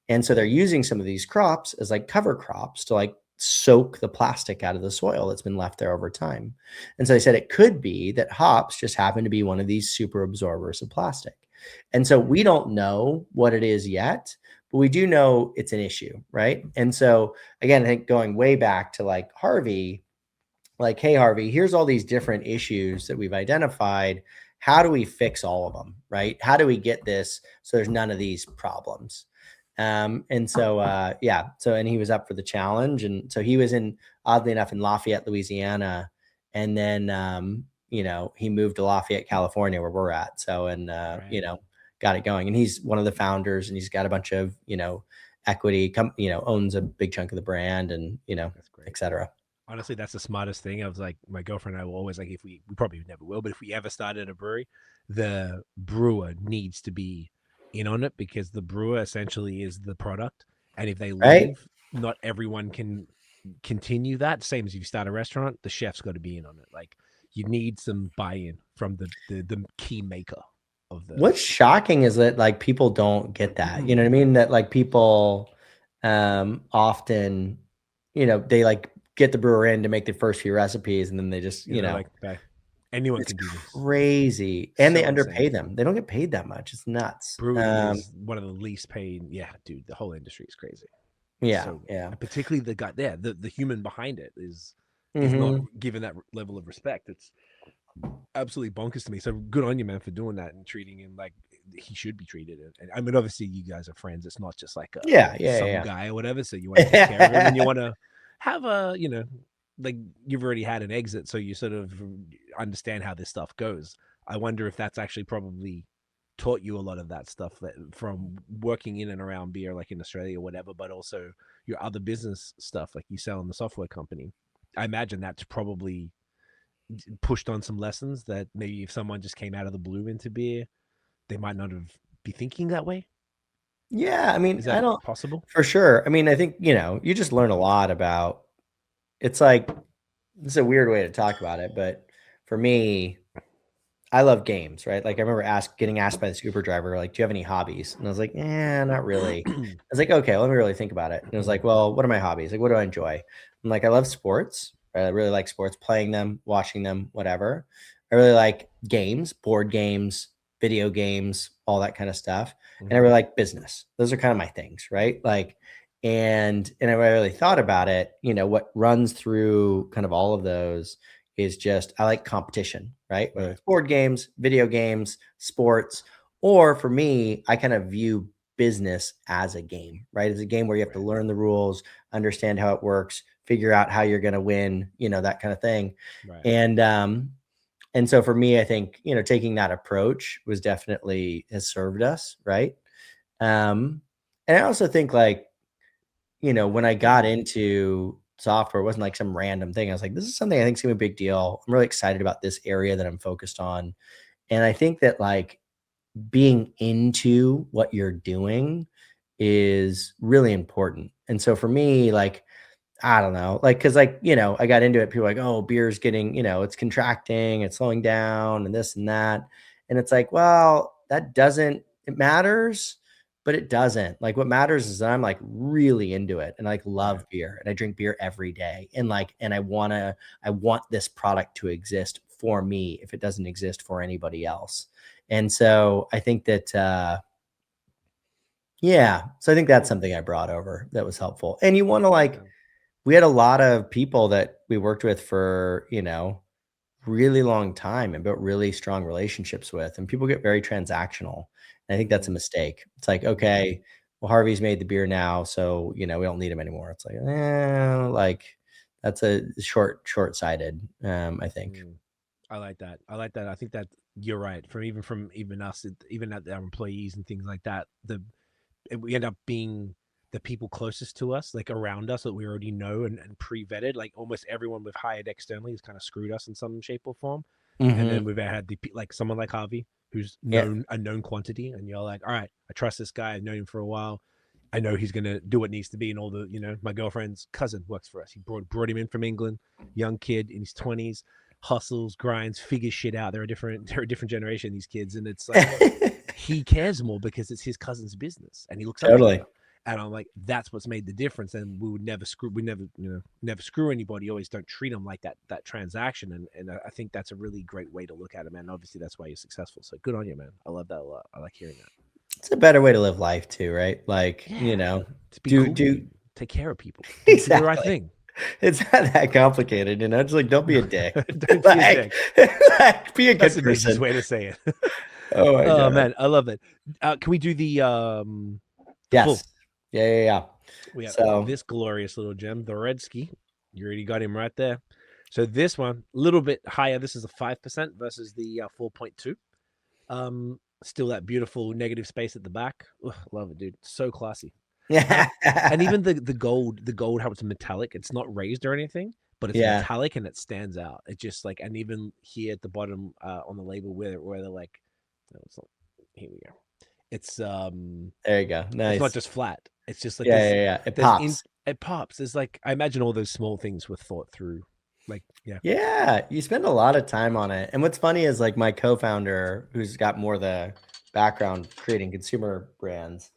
And so they're using some of these crops as like cover crops to like soak the plastic out of the soil that's been left there over time. And so they said it could be that hops just happen to be one of these super absorbers of plastic. And so we don't know what it is yet, but we do know it's an issue, right? And so again, I think going way back to like Harvey, like, hey, Harvey, here's all these different issues that we've identified. How do we fix all of them, right? How do we get this so there's none of these problems? And so and he was up for the challenge. And so he was oddly enough, in Lafayette, Louisiana. And then, he moved to Lafayette, California, where we're at. So, got it going. And he's one of the founders, and he's got a bunch of, equity, owns a big chunk of the brand, and, et cetera. Honestly, that's the smartest thing. I was like, my girlfriend and I will always like, if we probably never will, but if we ever started a brewery, the brewer needs to be in on it, because the brewer essentially is the product. And if they leave, not everyone can continue that. Same as if you start a restaurant, the chef's got to be in on it. Like, you need some buy-in from the key maker of the. What's shocking is that like people don't get that. You know what I mean? That like people often, they like get the brewer in to make the first few recipes, and then they just, like, anyone can do this. Crazy. And they underpay them. They don't get paid that much. It's nuts. Brewing is one of the least paid. Yeah, dude, the whole industry is crazy. Yeah. So, particularly the guy there, the human behind it is not given that level of respect. It's absolutely bonkers to me. So good on you, man, for doing that and treating him like he should be treated. And I mean, obviously you guys are friends. It's not just like some guy or whatever. So you want to take care of him, and you want to have a, like, you've already had an exit, so you sort of understand how this stuff goes. I wonder if that's actually probably taught you a lot of that stuff from working in and around beer, like in Australia or whatever, but also your other business stuff, like you sell in the software company. I imagine that's probably pushed on some lessons that maybe if someone just came out of the blue into beer, they might not have be thinking that way. Yeah, I mean, is that possible? For sure. I mean, I think, you just learn a lot about. It's like, it's a weird way to talk about it, but for me, I love games, right? Like, I remember getting asked by the scuba driver, like, do you have any hobbies? And I was like, not really. I was like, okay, let me really think about it. And I was like, well, what are my hobbies? Like, what do I enjoy? I'm like, I love sports. Right? I really like sports, playing them, watching them, whatever. I really like games, board games, video games, all that kind of stuff. And I really like business. Those are kind of my things, right? Like, and I really thought about it, what runs through kind of all of those is just, I like competition, right? Whether it's board games, video games, sports, or for me, I kind of view business as a game, right? It's a game where you have to learn the rules, understand how it works, figure out how you're going to win, that kind of thing. Right. And so for me, I think, taking that approach was definitely has served us. Right. And I also think, like, when I got into software, it wasn't like some random thing. I was like, this is something I think is gonna be a big deal. I'm really excited about this area that I'm focused on. And I think that, like, being into what you're doing is really important. And so for me, like, I don't know, like, cause like, I got into it. People are like, oh, beer's getting, it's contracting, it's slowing down and this and that. And it's like, well, it matters, but it doesn't. Like, what matters is that I'm like really into it and like love beer, and I drink beer every day. And like, and I want this product to exist for me if it doesn't exist for anybody else. And so I think that, so I think that's something I brought over that was helpful. And you want to, like, we had a lot of people that we worked with for, really long time and built really strong relationships with, and people get very transactional. And I think that's a mistake. It's like, okay, well, Harvey's made the beer now, so, we don't need him anymore. It's like, that's a short-sighted, I think. I like that. I think that you're right. From even us, even at our employees and things like that, we end up being the people closest to us, like around us, that we already know and pre-vetted. Like almost everyone we've hired externally has kind of screwed us in some shape or form. And then we've had like someone like Harvey, who's a known quantity, and you're like, all right, I trust this guy. I've known him for a while. I know he's gonna do what needs to be. And all the, my girlfriend's cousin works for us. He brought him in from England, young kid in his 20s, hustles, grinds, figures shit out. They're a different generation, these kids, and it's like he cares more because it's his cousin's business, and he looks up to him. And I'm like, that's what's made the difference. And we would never screw. We never screw anybody. Always don't treat them like that transaction. And I think that's a really great way to look at it, man. Obviously, that's why you're successful. So good on you, man. I love that a lot. I like hearing that. It's a better way to live life too, right? Like, to be take care of people. Exactly. Do the right thing. It's not that complicated, Just like, don't be a dick. Don't be a dick. Be a good person. That's the easiest way to say it. Oh man, I love it. Can we do the yes. Full? Yeah. We have this glorious little gem, the Redski. You already got him right there. So this one, a little bit higher. This is a 5% versus the 4.2. Still that beautiful negative space at the back. Ugh, love it, dude. So classy. Yeah. And even the gold, how it's metallic. It's not raised or anything, but it's metallic and it stands out. It just like, and even here at the bottom on the label where they're like, here we go. It's there you go. Nice. It's not just flat. It's just like It pops. It pops. There's like, I imagine all those small things were thought through. Like, you spend a lot of time on it. And what's funny is like my co-founder, who's got more the background creating consumer brands,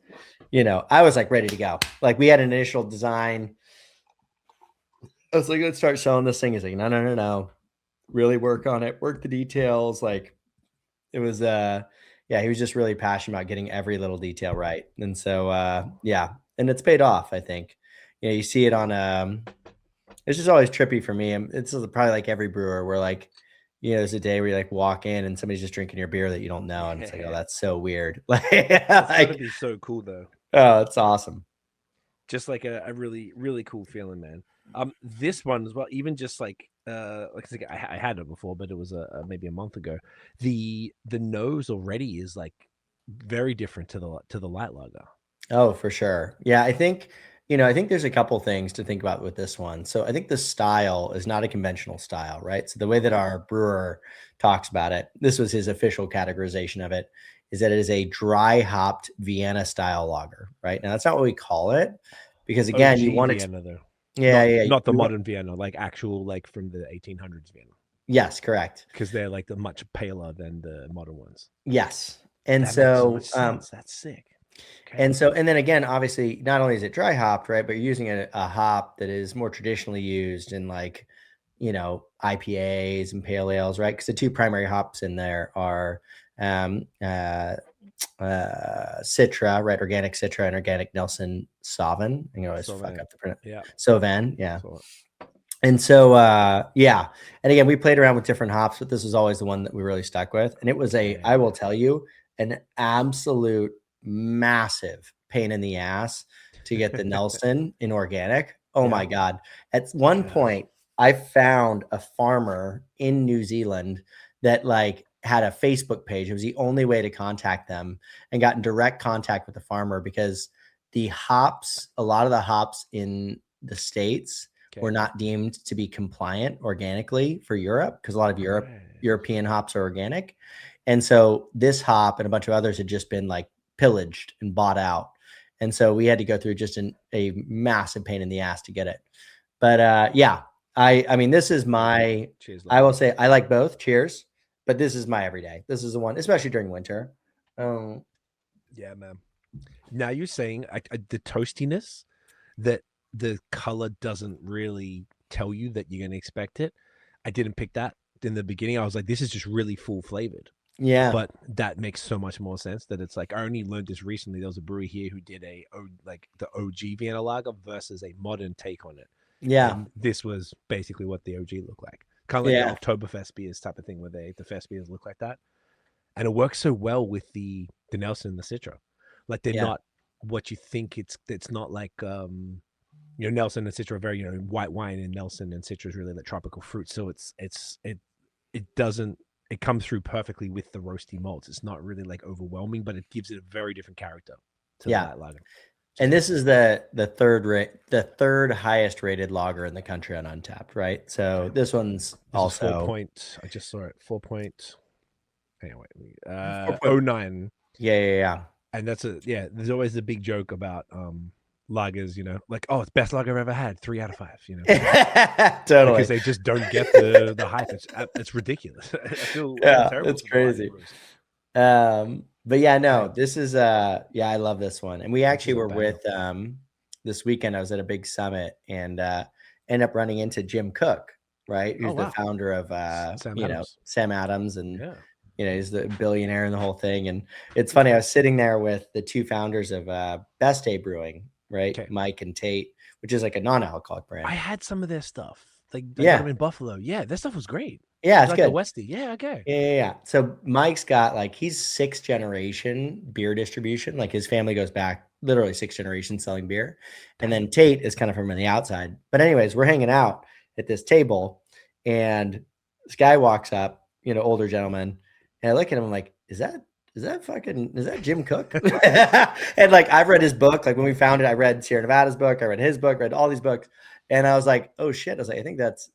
I was like ready to go. Like we had an initial design. I was like, let's start selling this thing. He's like, no. Really work on it. Work the details. Like it was, he was just really passionate about getting every little detail right. And so, and it's paid off, I think. You see it on, it's just always trippy for me. And it's probably like every brewer where like, there's a day where you like walk in and somebody's just drinking your beer that you don't know. And it's like, oh, that's so weird. It's going to be so cool though. Oh, it's awesome. Just like a really, really cool feeling, man. This one as well, even just like I had it before, but it was maybe a month ago. The nose already is like very different to the light lager. Oh, for sure. Yeah, I think there's a couple things to think about with this one. So I think the style is not a conventional style, right? So the way that our brewer talks about it, this was his official categorization of it, is that it is a dry hopped Vienna style lager, right? Now that's not what we call it, because again, you want Vienna, though. Not the modern Vienna, like actual, like from the 1800s Vienna. Yes, correct. Because they're like much paler than the modern ones. Yes, and that so makes so much sense. That's sick. Okay. And then again, obviously, not only is it dry hopped, right, but you're using a hop that is more traditionally used in like, IPAs and pale ales, right? Because the two primary hops in there are Citra, right? Organic Citra and organic Nelson Sauvin. I always fuck up the print. Yeah. Sauvin, yeah. And so, and again, we played around with different hops, but this was always the one that we really stuck with. And it was I will tell you, an absolute massive pain in the ass to get the Nelson in organic. Oh my God. At one point, I found a farmer in New Zealand that like had a Facebook page. It was the only way to contact them, and got in direct contact with the farmer because a lot of the hops in the States were not deemed to be compliant organically for Europe, because a lot of European hops are organic. And so this hop and a bunch of others had just been like pillaged and bought out. And so we had to go through just a massive pain in the ass to get it. But I mean, this is my, I will say I like both. Cheers. But this is my everyday. This is the one, especially during winter. Yeah, man. Now you're saying the toastiness, that the color doesn't really tell you that you're going to expect it. I didn't pick that in the beginning. I was like, this is just really full flavored. Yeah. But that makes so much more sense that it's like, I only learned this recently. There was a brewery here who did the OG Vienna lager versus a modern take on it. Yeah. And this was basically what the OG looked like. Kind of like the Oktoberfest beers type of thing where the fest beers look like that. And it works so well with the Nelson and the Citra. Like they're not what you think it's not like Nelson and Citra are very, white wine, and Nelson and Citra is really the tropical fruit. So it comes through perfectly with the roasty malts. It's not really like overwhelming, but it gives it a very different character to the light lager. And this is the third highest rated lager in the country on Untapped, right? So this one's also 4 point. I just saw it 4 point. Anyway, 09. Yeah. And that's there's always the big joke about lagers, like, oh, it's best lager I've ever had, 3 out of 5, totally, because they just don't get the hype. It's ridiculous. I feel terrible. It's crazy. But no, this is I love this one. And we actually were with this weekend. I was at a big summit and ended up running into Jim Cook, right? Who's the founder of Sam Adams, and he's the billionaire and the whole thing. And it's funny, I was sitting there with the two founders of Best Day Brewing, right? Okay. Mike and Tate, which is like a non-alcoholic brand. I had some of their stuff. Like got them in Buffalo. Yeah, their stuff was great. Yeah, it's like good. The Westie. Yeah, okay. Yeah. So Mike's got he's 6th generation beer distribution. Like his family goes back literally 6 generations selling beer. And then Tate is kind of from the outside. But anyways, we're hanging out at this table and this guy walks up, older gentleman. And I look at him, I'm like, is that Jim Cook? And I've read his book. Like when we found it, I read Sierra Nevada's book. I read his book, read all these books. And I was like, oh shit. I was like, I think that's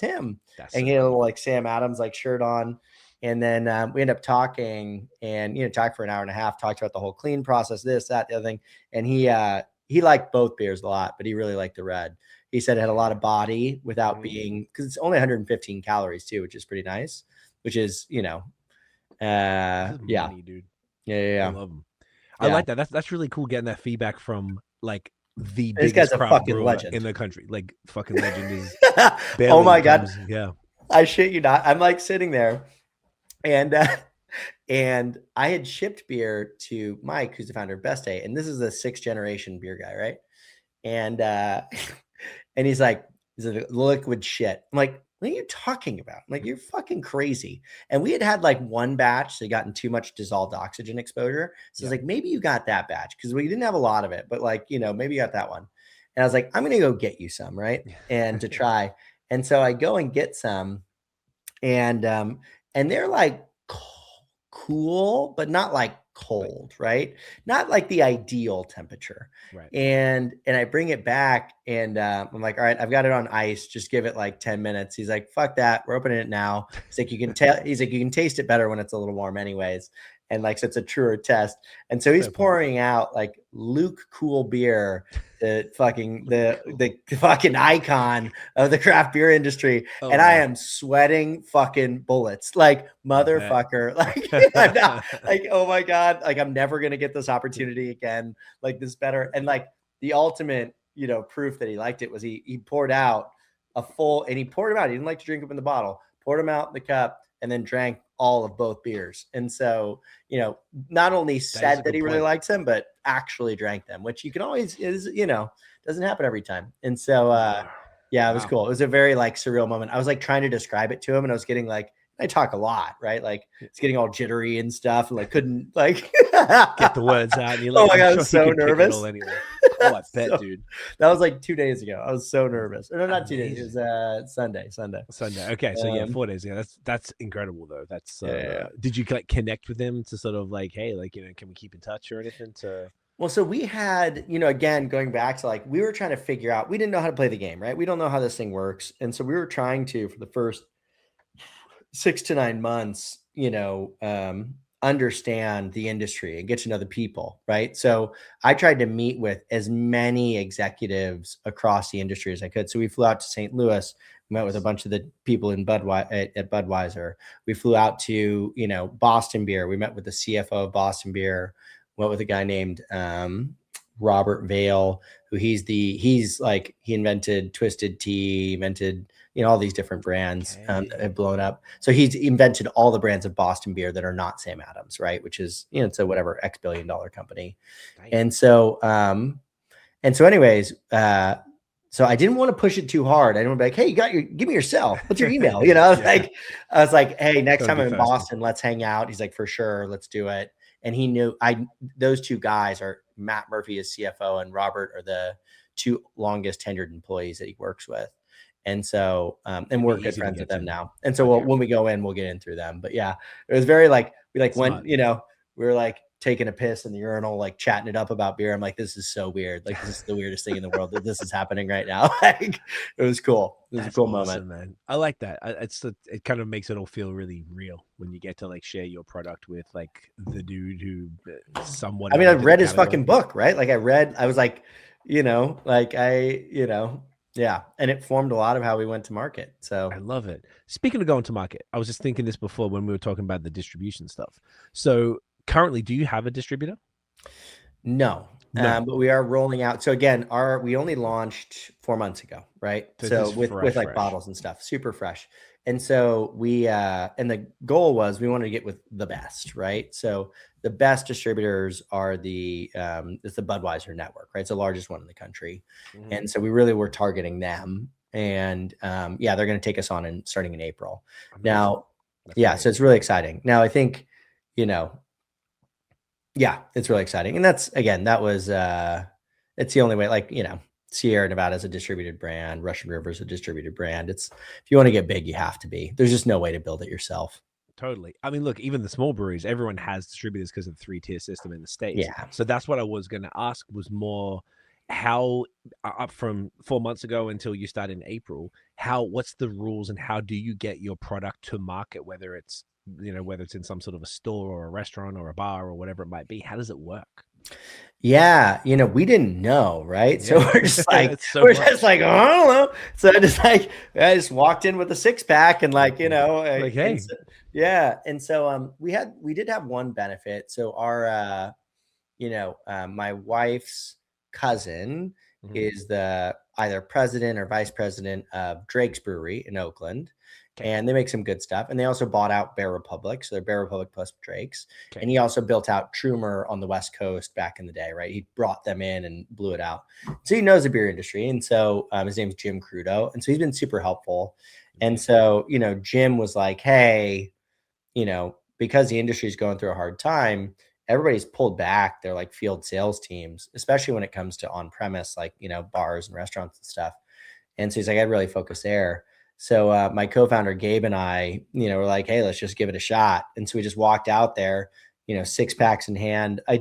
him. And he had a little Sam Adams shirt on. And then we ended up talking and talked for an hour and a half, talked about the whole clean process, this, that, the other thing. And he liked both beers a lot, but he really liked the red. He said it had a lot of body without being, because it's only 115 calories too, which is pretty nice. Which is, money, dude. Yeah. I love them. I like that. That's really cool getting that feedback from the biggest craft brewer legend in the country. Like fucking legend is. Oh my God. Yeah. I shit you not. I'm sitting there and I had shipped beer to Mike, who's the founder of Best Day. And this is a 6th generation beer guy. Right. And he's like liquid shit. I'm like, what are you talking about? I'm like, you're fucking crazy. And we had one batch that gotten too much dissolved oxygen exposure. So it's maybe you got that batch because we didn't have a lot of it, but maybe you got that one. And I was like, I'm going to go get you some, right? And to try. And so I go and get some and they're cool, but not cold, right? Not the ideal temperature. Right. And I bring it back and I'm like, all right, I've got it on ice. Just give it 10 minutes. He's like, fuck that. We're opening it now. He's like, you can taste it better when it's a little warm anyways. And so it's a truer test. And so he's pouring out Luke Cool beer, the fucking icon of the craft beer industry. Oh, and I am sweating fucking bullets, motherfucker. I'm not, oh my God, I'm never going to get this opportunity again. This better. And the ultimate, proof that he liked it was he poured out a full, and he poured them out. He didn't like to drink them in the bottle, poured them out in the cup and then drank all of both beers. And so, not only said that he really likes them, but actually drank them, which you can always doesn't happen every time. And so, it was cool. It was a very surreal moment. I was trying to describe it to him and I was getting I talk a lot, right? It's getting all jittery and stuff and couldn't get the words out. And you're oh my God, I was so nervous. Anyway. Oh, I bet, dude. That was 2 days ago. I was so nervous. No, not 2 days. It was Sunday. Okay, so 4 days. Yeah, that's incredible though. That's Did you connect with them to sort of hey, can we keep in touch or anything? Well, so we had, again, going back to we were trying to figure out, we didn't know how to play the game, right? We don't know how this thing works. And so we were trying to, for the first 6 to 9 months, understand the industry and get to know the people, right? So I tried to meet with as many executives across the industry as I could. So we flew out to St. Louis, met with a bunch of the people in at Budweiser. We flew out to, Boston Beer. We met with the CFO of Boston Beer, went with a guy named Robert Vale, who he invented Twisted Tea, invented all these different brands that have blown up. So he's invented all the brands of Boston beer that are not Sam Adams, right? Which is, it's a whatever X $1 billion company. Nice. And so anyways, so I didn't want to push it too hard. I didn't want to be like, hey, give me your cell. What's your email? You know, I was like, hey, next time I'm in Boston, let's hang out. He's like, for sure, let's do it. And he knew those two guys are Matt Murphy is CFO and Robert are the two longest tenured employees that he works with. And so, and we're good friends with them now. And so when we go in, we'll get in through them. But yeah, it was very like, we went, you know, we were like taking a piss in the urinal, like chatting it up about beer. I'm like, this is so weird. Like, this is the weirdest thing in the world that this is happening right now. Like, it was cool. It was a cool moment, man. I like that. It kind of makes it all feel really real when you get to like share your product with like the dude who somewhat. I mean, I read his fucking book, right? Like I was like, you know, like yeah. And it formed a lot of how we went to market. So I love it. Speaking of going to market, I was just thinking this before when we were talking about the distribution stuff. So currently, do you have a distributor? No. But we are rolling out. So again, we only launched 4 months ago, right? So with like bottles and stuff, super fresh. And so and the goal was we wanted to get with the best, right? So the best distributors are it's the Budweiser network, right? It's the largest one in the country. Mm-hmm. And so we really were targeting them. And they're going to take us on starting in April. Amazing. Now, so it's really exciting. Now, I think, you know, it's really exciting. And it's the only way, like, you know, Sierra Nevada is a distributed brand. Russian River is a distributed brand. If you want to get big, you have to be. There's just no way to build it yourself. Totally. I mean, look, even the small breweries, everyone has distributors because of the 3-tier system in the States. Yeah. So that's what I was going to ask was more how up from 4 months ago until you start in April, what's the rules and how do you get your product to market, whether it's in some sort of a store or a restaurant or a bar or whatever it might be? How does it work? Yeah, you know, we didn't know, right? So we're just like, I don't know. So I just walked in with a 6-pack and like, you know, like, hey, and so we did have one benefit. So our my wife's cousin is the either president or vice president of Drake's Brewery in Oakland. And they make some good stuff. And they also bought out Bear Republic. So they're Bear Republic plus Drake's. Okay. And he also built out Trumer on the West Coast back in the day, right? He brought them in and blew it out. So he knows the beer industry. And so his name's Jim Crudo. And so he's been super helpful. And so, you know, Jim was like, hey, you know, because the industry is going through a hard time, everybody's pulled back their like field sales teams, especially when it comes to on-premise, like, you know, bars and restaurants and stuff. And so he's like, I'd really focus there. So my co-founder Gabe and I, you know, were like, hey, let's just give it a shot. And so we just walked out there, you know, 6-packs in hand. I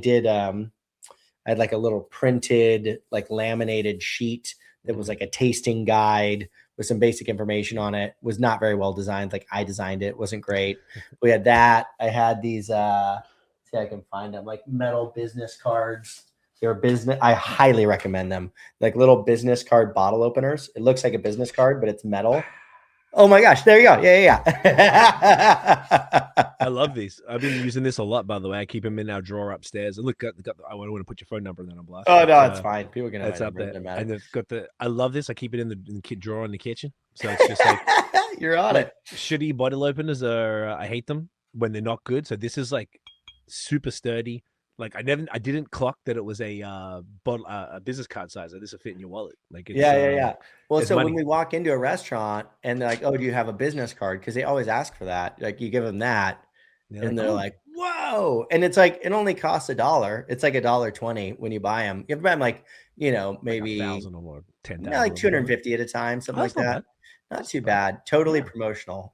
had like a little printed, like laminated sheet that was like a tasting guide with some basic information on it. Was not very well designed. Like I designed it, wasn't great. We had that. I had these, see if I can find them, like metal business cards. I highly recommend them. Like little business card bottle openers. It looks like a business card, but it's metal. Oh my gosh, there you go. Yeah. I love these. I've been using this a lot, by the way. I keep them in our drawer upstairs. And look, I want to put your phone number in there on blast. Oh, no, it's fine. People are going to it's up there. And it's got I love this. I keep it in the drawer in the kitchen. So it's just like you're on it. Shitty bottle openers I hate them when they're not good. So this is like super sturdy. Like I didn't clock that it was a business card size. This will fit in your wallet. Like yeah. Well, so when we walk into a restaurant and they're like, "Oh, do you have a business card?" Because they always ask for that. Like you give them that, and they're like, "Whoa!" And it's like it only costs $1. It's like $1.20 when you buy them. You have to buy them like maybe 1,000 or more, 10,000, like 250 at a time, something like that. Not too bad. Totally promotional.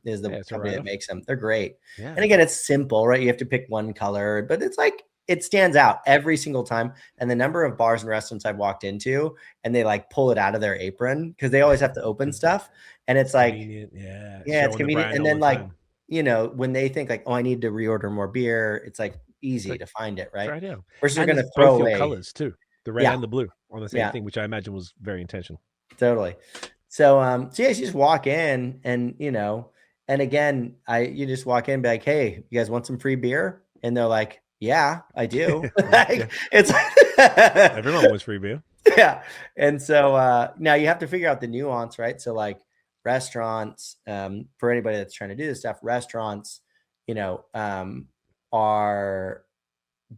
Is the company that makes them. They're great. Yeah. And again, it's simple, right? You have to pick one color, but it's like it stands out every single time. And the number of bars and restaurants I've walked into and they like pull it out of their apron because they always have to open stuff. And it's like, it's convenient. And then like, you know, when they think like, oh, I need to reorder more beer, it's like easy to find it, right? Right now. Versus they're going to throw away colors too. The red and the blue on the same thing, which I imagine was very intentional. Totally. So you just walk in and, you know, and again, you just walk in and be like, hey, you guys want some free beer? And they're like, yeah, I do. It's everyone wants free beer. Yeah. And so now you have to figure out the nuance, right? So like restaurants, for anybody that's trying to do this stuff, restaurants, you know, are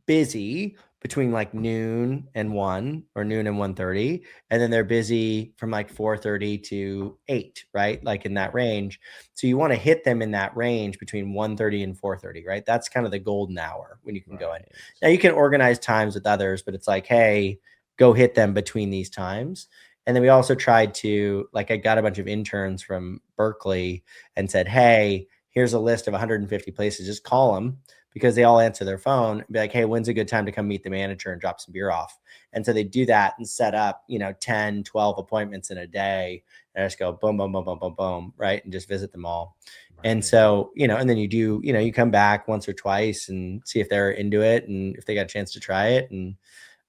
busy, between like noon and 1 or noon and 1:30, and then they're busy from like 4:30 to 8, right? Like in that range. So you want to hit them in that range between 1:30 and 4:30, right? That's kind of the golden hour when you can go in. Now you can organize times with others, but it's like, hey, go hit them between these times. And then we also tried to, like, I got a bunch of interns from Berkeley and said, hey, here's a list of 150 places, just call them, because they all answer their phone and be like, hey, when's a good time to come meet the manager and drop some beer off? And so they do that and set up, 10, 12 appointments in a day. And I just go boom, boom, boom, boom, boom, boom, right? And just visit them all. Right. And so, and then you do, you come back once or twice and see if they're into it and if they got a chance to try it. And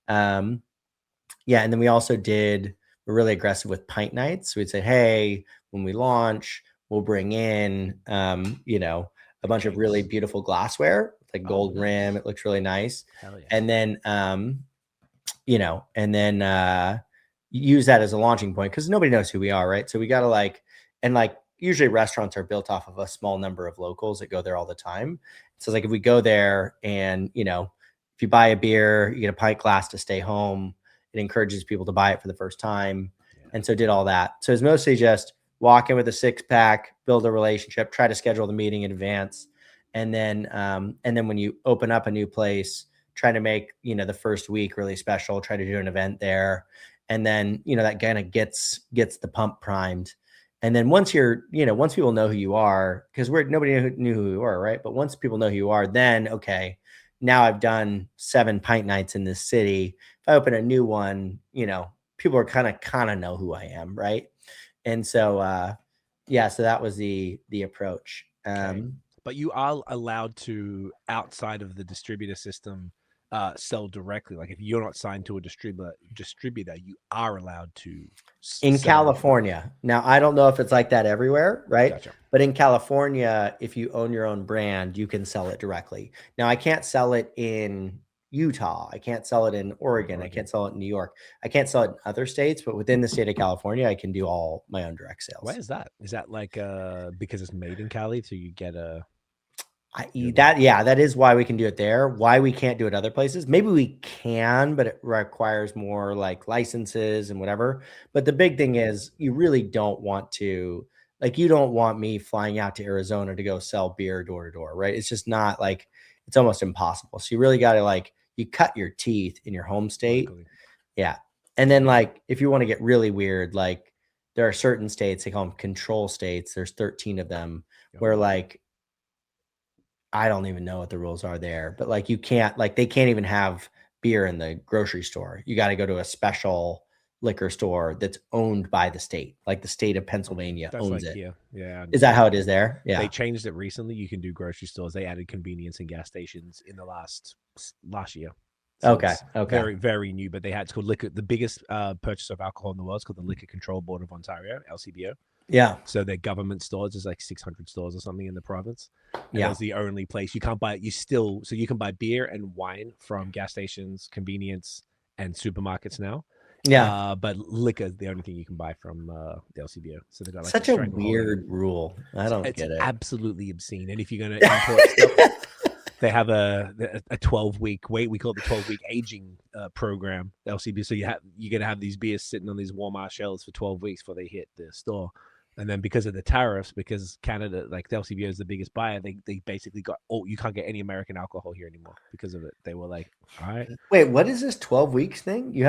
and then we also we're really aggressive with pint nights. So we'd say, hey, when we launch, we'll bring in, a bunch of really beautiful glassware, like gold rim. It looks really nice. Hell yeah. And then, use that as a launching point because nobody knows who we are, right? So we got to usually restaurants are built off of a small number of locals that go there all the time. So like if we go there and, if you buy a beer, you get a pint glass to stay home. It encourages people to buy it for the first time. Yeah. And so did all that. So it's mostly just walk in with a 6-pack, build a relationship, try to schedule the meeting in advance. And then when you open up a new place, try to make, the first week really special, try to do an event there. And then, that kind of gets the pump primed. And then once people know who you are, because nobody knew who you were, right? But once people know who you are, then, okay, now I've done 7 pint nights in this city. If I open a new one, people are kind of know who I am, right? And so, so that was the approach. Okay. But you are allowed to, outside of the distributor system, sell directly. Like if you're not signed to a distributor, you are allowed to. In California. Now, I don't know if it's like that everywhere, right? Gotcha. But in California, if you own your own brand, you can sell it directly. Now, I can't sell it in Utah. I can't sell it in Oregon. I can't sell it in New York. I can't sell it in other states, but within the state of California, I can do all my own direct sales. Why is that? Is that like because it's made in Cali, so you get a that is why we can do it there. Why we can't do it other places? Maybe we can, but it requires more like licenses and whatever. But the big thing is you really don't want to, like, you don't want me flying out to Arizona to go sell beer door to door, right? It's just not like, it's almost impossible. So you really got to you cut your teeth in your home state. Luckily. Yeah. And then if you want to get really weird, there are certain states, they call them control states. There's 13 of them where I don't even know what the rules are there, but you can't, they can't even have beer in the grocery store. You got to go to a special liquor store that's owned by the state, like the state of Pennsylvania owns it. Yeah. Is that how it is there? Yeah. They changed it recently. You can do grocery stores. They added convenience and gas stations in the last year. So okay. Very, very new, but it's called liquor. The biggest purchaser of alcohol in the world is called the Liquor Control Board of Ontario, LCBO. Yeah. So their government stores, there's 600 stores or something in the province. And it's the only place you can't buy it. So you can buy beer and wine from gas stations, convenience, and supermarkets now. Yeah. But liquor is the only thing you can buy from the LCBO. So they got such a weird rule. I don't get it. It's absolutely obscene. And if you're going to import stuff, they have a 12-week wait. We call it the 12-week aging program, LCB. So you're going to have these beers sitting on these Walmart shelves for 12 weeks before they hit the store. And then because of the tariffs, because Canada, the LCBO is the biggest buyer, they basically got, you can't get any American alcohol here anymore because of it. They were like, all right. Wait, what is this 12 weeks thing? It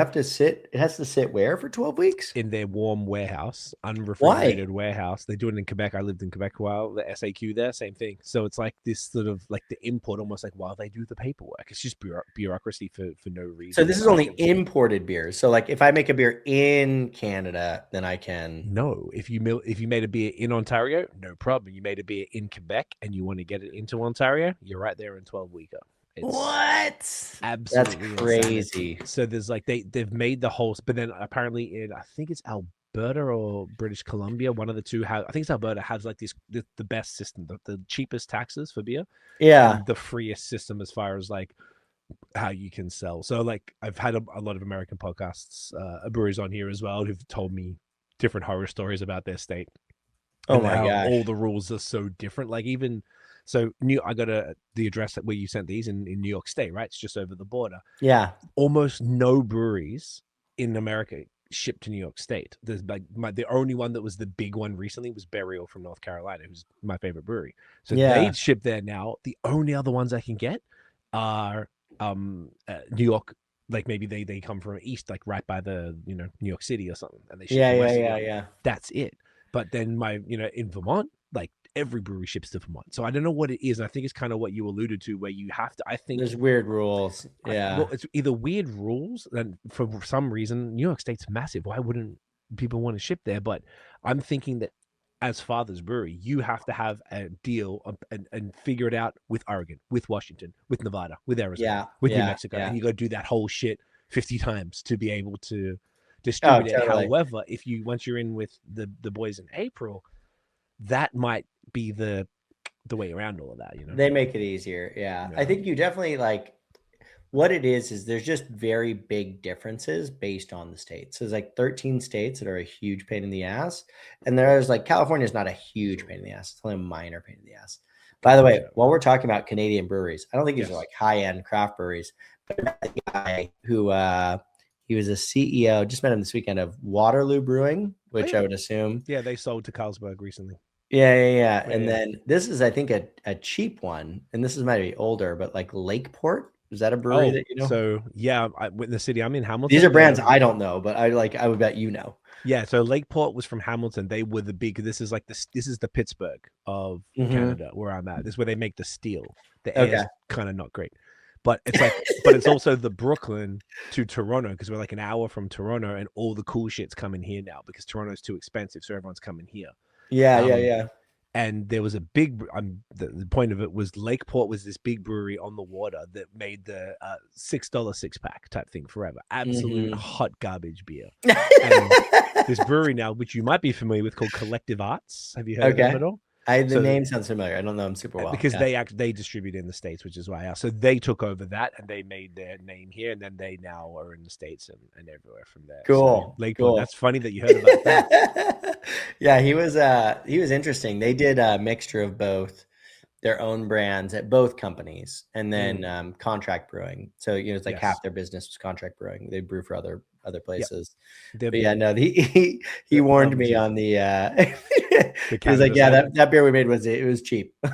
has to sit where for 12 weeks? In their warm warehouse, unrefrigerated warehouse. They do it in Quebec. I lived in Quebec a while. The SAQ there, same thing. So it's like this sort of the import, almost while they do the paperwork. It's just bureaucracy for no reason. So this is only imported beers. So if I make a beer in Canada, then I can. No, if you made a beer in Ontario, no problem. You made a beer in Quebec and you want to get it into Ontario, you're right there in 12-weeker. What? Absolutely, that's crazy. Insanity. So there's they've made the whole, but then apparently I think it's Alberta or British Columbia, one of the two. I think it's Alberta has the best system, the cheapest taxes for beer. Yeah, and the freest system as far as how you can sell. So I've had a lot of American podcasts, brewers on here as well who've told me different horror stories about their state. Oh my gosh. All the rules are so different. Like even so, I got the address where you sent these in New York State, right? It's just over the border. Yeah. Almost no breweries in America ship to New York State. There's like the only one that was the big one recently was Burial from North Carolina, who's my favorite brewery. So they ship there now. The only other ones I can get are New York. Like maybe they come from east, like right by the New York City or something, and they ship to West. Yeah. That's it. But then in Vermont, like every brewery ships to Vermont. So I don't know what it is. And I think it's kind of what you alluded to, where you have to, I think there's weird rules. Yeah. Well, it's either weird rules, and for some reason, New York State's massive. Why wouldn't people want to ship there? But I'm thinking that as Father's Brewery, you have to have a deal and figure it out with Oregon, with Washington, with Nevada, with Arizona, with New Mexico. And you got to do that whole shit 50 times to be able to distribute it. However, once you're in with the boys in April, that might be the way around all of that. They make it easier. Yeah. I think you definitely what it is there's just very big differences based on the states. So there's like 13 states that are a huge pain in the ass. And there's California is not a huge pain in the ass. It's only a minor pain in the ass. By the way, while we're talking about Canadian breweries, I don't think these are high-end craft breweries, but the guy who he was a CEO, just met him this weekend, of Waterloo Brewing, which I would assume. Yeah, they sold to Carlsberg recently. Yeah. And then this is, I think, a cheap one. And this might be older, but Lakeport. Is that a brewery that you know? So yeah, in the city I'm in, Hamilton. These are brands I don't know, but I would bet you know. Yeah, so Lakeport was from Hamilton. They were the big. This is the Pittsburgh of Canada, where I'm at. This is where they make the steel. The air is kind of not great, but it's but it's also the Brooklyn to Toronto, because we're an hour from Toronto, and all the cool shit's coming here now because Toronto's too expensive, so everyone's coming here. Yeah. And there was a big, the point of it was Lakeport was this big brewery on the water that made the $6 6-pack type thing forever. Absolute hot garbage beer. And this brewery now, which you might be familiar with, called Collective Arts. Have you heard of them at all? The name sounds familiar. I don't know them super well. Because they distribute in the States, which is why I asked. So they took over that and they made their name here, and then they now are in the States and everywhere from there. Cool. So Lakeport, that's funny that you heard about that. Yeah, he was interesting. They did a mixture of both their own brands at both companies, and then contract brewing. So it's half their business was contract brewing. They brew for other places. Yep. But yeah, no, he warned me on the he was like, that beer we made was cheap. All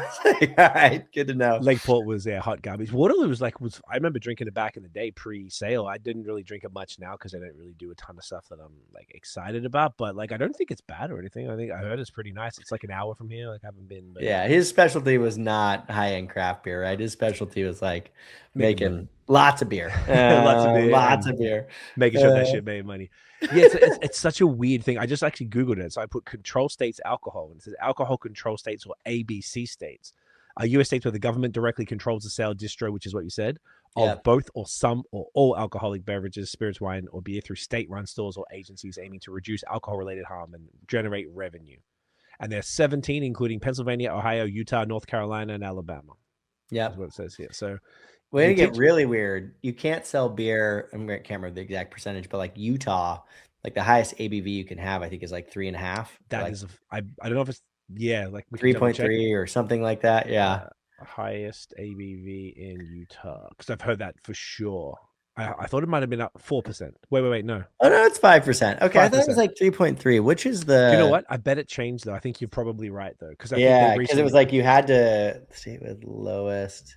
right, good to know. Lakeport was hot garbage. Waterloo was I remember drinking it back in the day pre-sale. I didn't really drink it much now because I don't really do a ton of stuff that I'm excited about. But I don't think it's bad or anything. I heard it's pretty nice. It's an hour from here. I haven't been. But... Yeah, his specialty was not high-end craft beer, right? His specialty was making lots of beer, lots of beer, making sure that shit made money. Yeah, it's such a weird thing. I just actually Googled it. So I put control states alcohol, and it says alcohol control states, or ABC states. U.S. states where the government directly controls the sale, distro, which is what you said, of both or some or all alcoholic beverages, spirits, wine, or beer through state-run stores or agencies aiming to reduce alcohol-related harm and generate revenue. And there's 17, including Pennsylvania, Ohio, Utah, North Carolina, and Alabama. Yeah, that's what it says here. So we're going to get really weird. You can't sell beer. I can't remember the exact percentage, but Utah, the highest ABV you can have, I think, is 3.5. That is, I don't know if it's 3.3 or something like that. Yeah. Highest ABV in Utah. Because I've heard that for sure. I thought it might have been up 4%. Wait, no. Oh, no, it's 5%. Okay, 5%. I thought it was 3.3, which is the... You know what? I bet it changed, though. I think you're probably right, though. Because it was you had to state with lowest...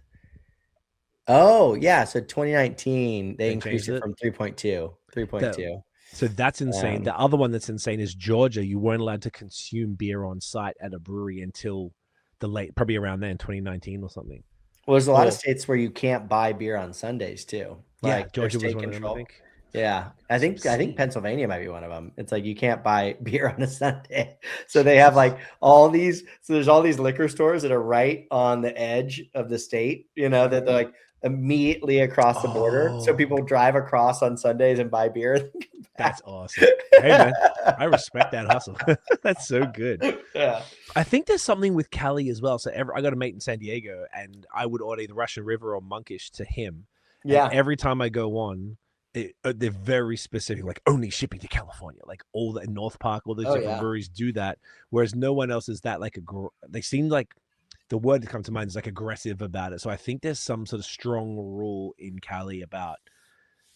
Oh, yeah. So 2019, they increased it from 3.2. So that's insane. The other one that's insane is Georgia. You weren't allowed to consume beer on site at a brewery until probably around then, 2019 or something. Well, there's a lot of states where you can't buy beer on Sundays too. Georgia was one of them, I think. Yeah, I think Pennsylvania might be one of them. It's you can't buy beer on a Sunday. So they have all these. So there's all these liquor stores that are right on the edge of the state. That they're immediately across the border. So people drive across on Sundays and buy beer. That's awesome. Hey man, I respect that hustle. That's so good. Yeah. I think there's something with Cali as well. So I got a mate in San Diego, and I would order the Russian River or Monkish to him. Yeah. And every time I go on, they're very specific, like only shipping to California, like all that in North Park, all those different breweries do that, whereas no one else is that like they seem like the word that comes to mind is like aggressive about it. So I think there's some sort of strong rule in Cali about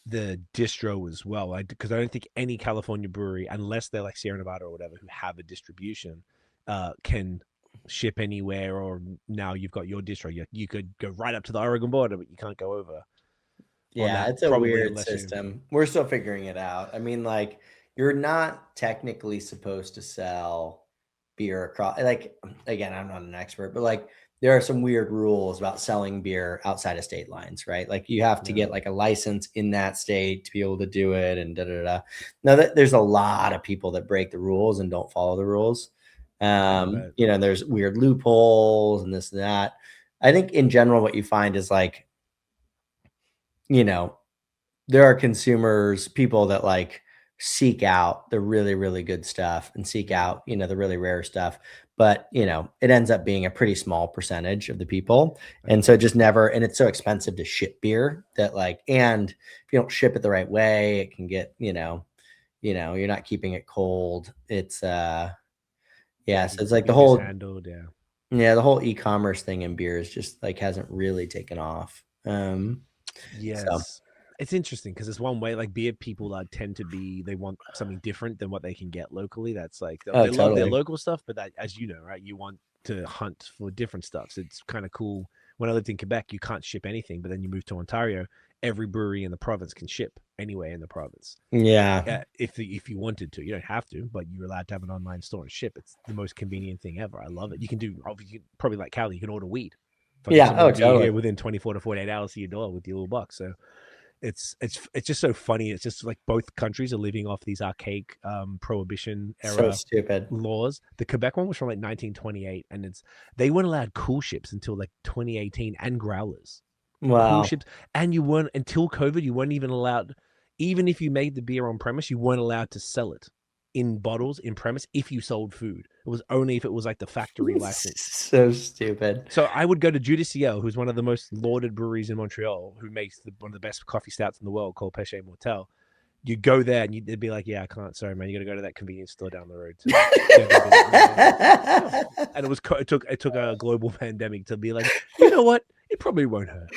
the distro as well, because I don't think any California brewery, unless they're like Sierra Nevada or whatever, who have a distribution, can ship anywhere. Or now you've got your distro, you could go right up to the Oregon border, but you can't go over. Yeah, it's a weird system. We're still figuring it out. I mean, like, you're not technically supposed to sell beer across, like, again, I'm not an expert, but like there are some weird rules about selling beer outside of state lines, right? Like you have to get like a license in that state to be able to do it, and Now there's a lot of people that break the rules and don't follow the rules. There's weird loopholes and this and that. I think in general, what you find is like, there are consumers, people that like seek out the really, really good stuff and seek out, the really rare stuff. But, it ends up being a pretty small percentage of the people. And so and it's so expensive to ship beer that like, and if you don't ship it the right way, it can get, you're not keeping it cold. It's, so it's like the whole, the whole e-commerce thing in beer is just like, hasn't really taken off. It's interesting because it's one way, like beer people tend to be, they want something different than what they can get locally. That's like they love their local stuff, but that, as you know, right, you want to hunt for different stuff. So it's kind of cool. When I lived in Quebec, you can't ship anything, but then you move to Ontario, every brewery in the province can ship anywhere in the province. If you wanted to, you don't have to, but you're allowed to have an online store and ship. It's the most convenient thing ever. I love it. You can do, probably like Cali, you can order weed. Totally. Within 24 to 48 hours to your door with your little box. So it's just so funny. It's just like both countries are living off these archaic prohibition era laws. The Quebec one was from like 1928, and they weren't allowed cool ships until like 2018, and growlers. Wow. Cool ships, and you weren't, until COVID, you weren't even allowed, even if you made the beer on premise, you weren't allowed to sell it in bottles in premise if you sold food. It was only if it was like the factory license. So stupid. So I would go to Judiciel, who's one of the most lauded breweries in Montreal, who makes one of the best coffee stouts in the world, called Péché Mortel. You'd go there and they'd be like, yeah, I can't, sorry, man, you got to go to that convenience store down the road. And it took a global pandemic to be like, you know what? It probably won't hurt.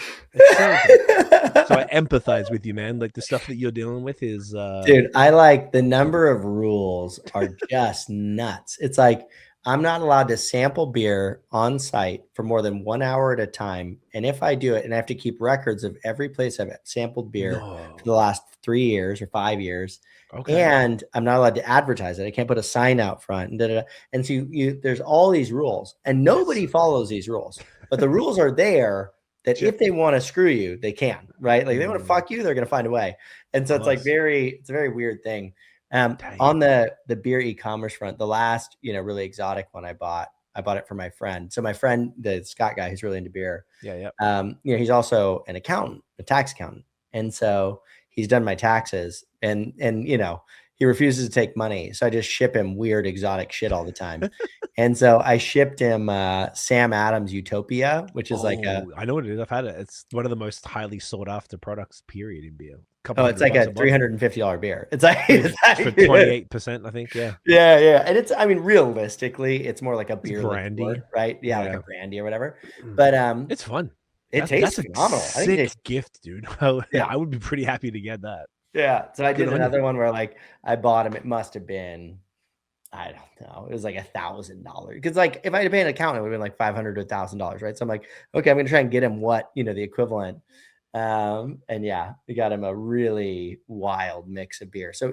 So I empathize with you, man. Like the stuff that you're dealing with is dude, I like the number of rules are just nuts. It's like, I'm not allowed to sample beer on site for more than 1 hour at a time. And if I do it, and I have to keep records of every place I've sampled beer for the last 3 years or 5 years. Okay. And I'm not allowed to advertise it. I can't put a sign out front. And so there's all these rules, and nobody follows these rules. But the rules are there that if they want to screw you, they can, right? Like they want to fuck you, they're going to find a way. And so it's like it's a very weird thing. On the beer e-commerce front, the last, really exotic one I bought it for my friend. So my friend, the Scott guy, who's really into beer. He's also an accountant, a tax accountant. And so he's done my taxes, and he refuses to take money. So I just ship him weird exotic shit all the time. And so I shipped him Sam Adams Utopia, which is I know what it is. I've had it. It's one of the most highly sought after products, period, in beer. It's like a $350 beer. It's like for 28%, I think. Yeah. And it's, I mean, realistically, it's more like a beer brandy, liqueur, right? Yeah, like a brandy or whatever. But it's fun. It tastes phenomenal. I think it's a gift, dude. I would be pretty happy to get that. Yeah. So I did another one where like I bought him. It must have been, I don't know. It was like $1,000 because like if I had paid an accountant, it would have been like $500 to $1,000, right? So I'm like, okay, I'm gonna try and get him what the equivalent. And we got him a really wild mix of beer. So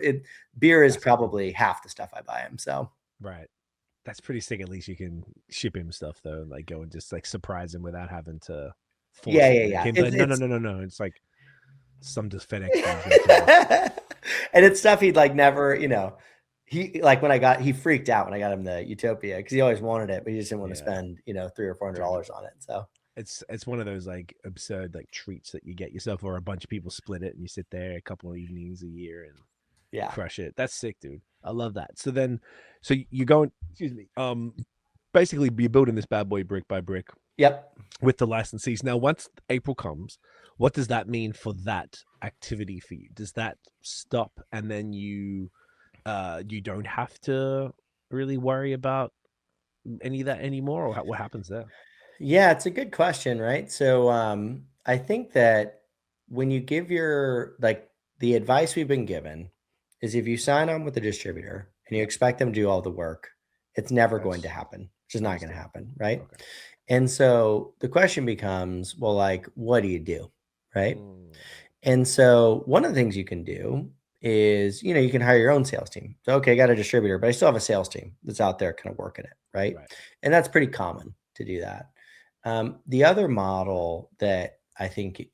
beer is probably half the stuff I buy him. So right, that's pretty sick. At least you can ship him stuff though, and like go and just like surprise him without having to. Yeah. No. It's like some just FedEx. And it's stuff he'd like never, he like he freaked out when I got him the Utopia because he always wanted it, but he just didn't want to spend, $300 or $400 on it. So it's one of those like absurd like treats that you get yourself, or a bunch of people split it and you sit there a couple of evenings a year and crush it. That's sick, dude. I love that. So you're going, basically you're building this bad boy brick by brick. Yep. With the licensees. Now, once April comes, what does that mean for that activity for you? Does that stop and then you don't have to really worry about any of that anymore, or what happens there? Yeah, it's a good question, right? So I think that when you give the advice we've been given is if you sign on with a distributor and you expect them to do all the work, it's never going to happen. It's just not going to happen, right? Okay. And so the question becomes, well, like, what do you do? Right. And so one of the things you can do is, you can hire your own sales team. So, okay, I got a distributor, but I still have a sales team that's out there kind of working it. Right. And that's pretty common to do that. The other model that I think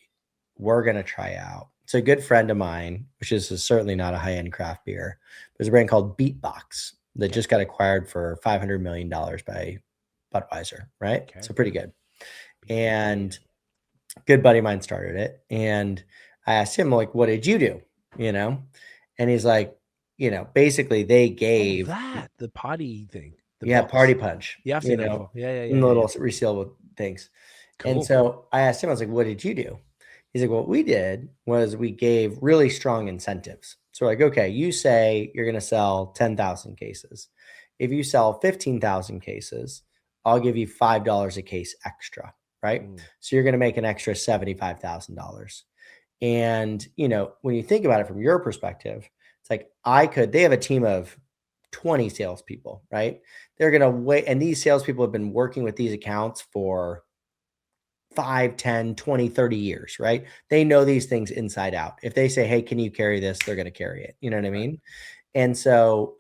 we're going to try out. It's a good friend of mine, which is certainly not a high-end craft beer. There's a brand called Beatbox that just got acquired for $500 million by Budweiser, right? Okay. So pretty good. And good buddy of mine started it. And I asked him, like, what did you do? And he's like, basically they gave the party thing. Box. Party punch. Yeah, I've seen that before. Yeah. The little resealable things. Cool. And so I asked him, I was like, what did you do? He's like, what we did was we gave really strong incentives. So like, okay, you say you're going to sell 10,000 cases. If you sell 15,000 cases, I'll give you $5 a case extra, right? So you're going to make an extra $75,000. And, when you think about it from your perspective, it's like they have a team of 20 salespeople, right? They're going to wait. And these salespeople have been working with these accounts for 5, 10, 20, 30 years, right? They know these things inside out. If they say, hey, can you carry this? They're going to carry it. You know what I mean? And so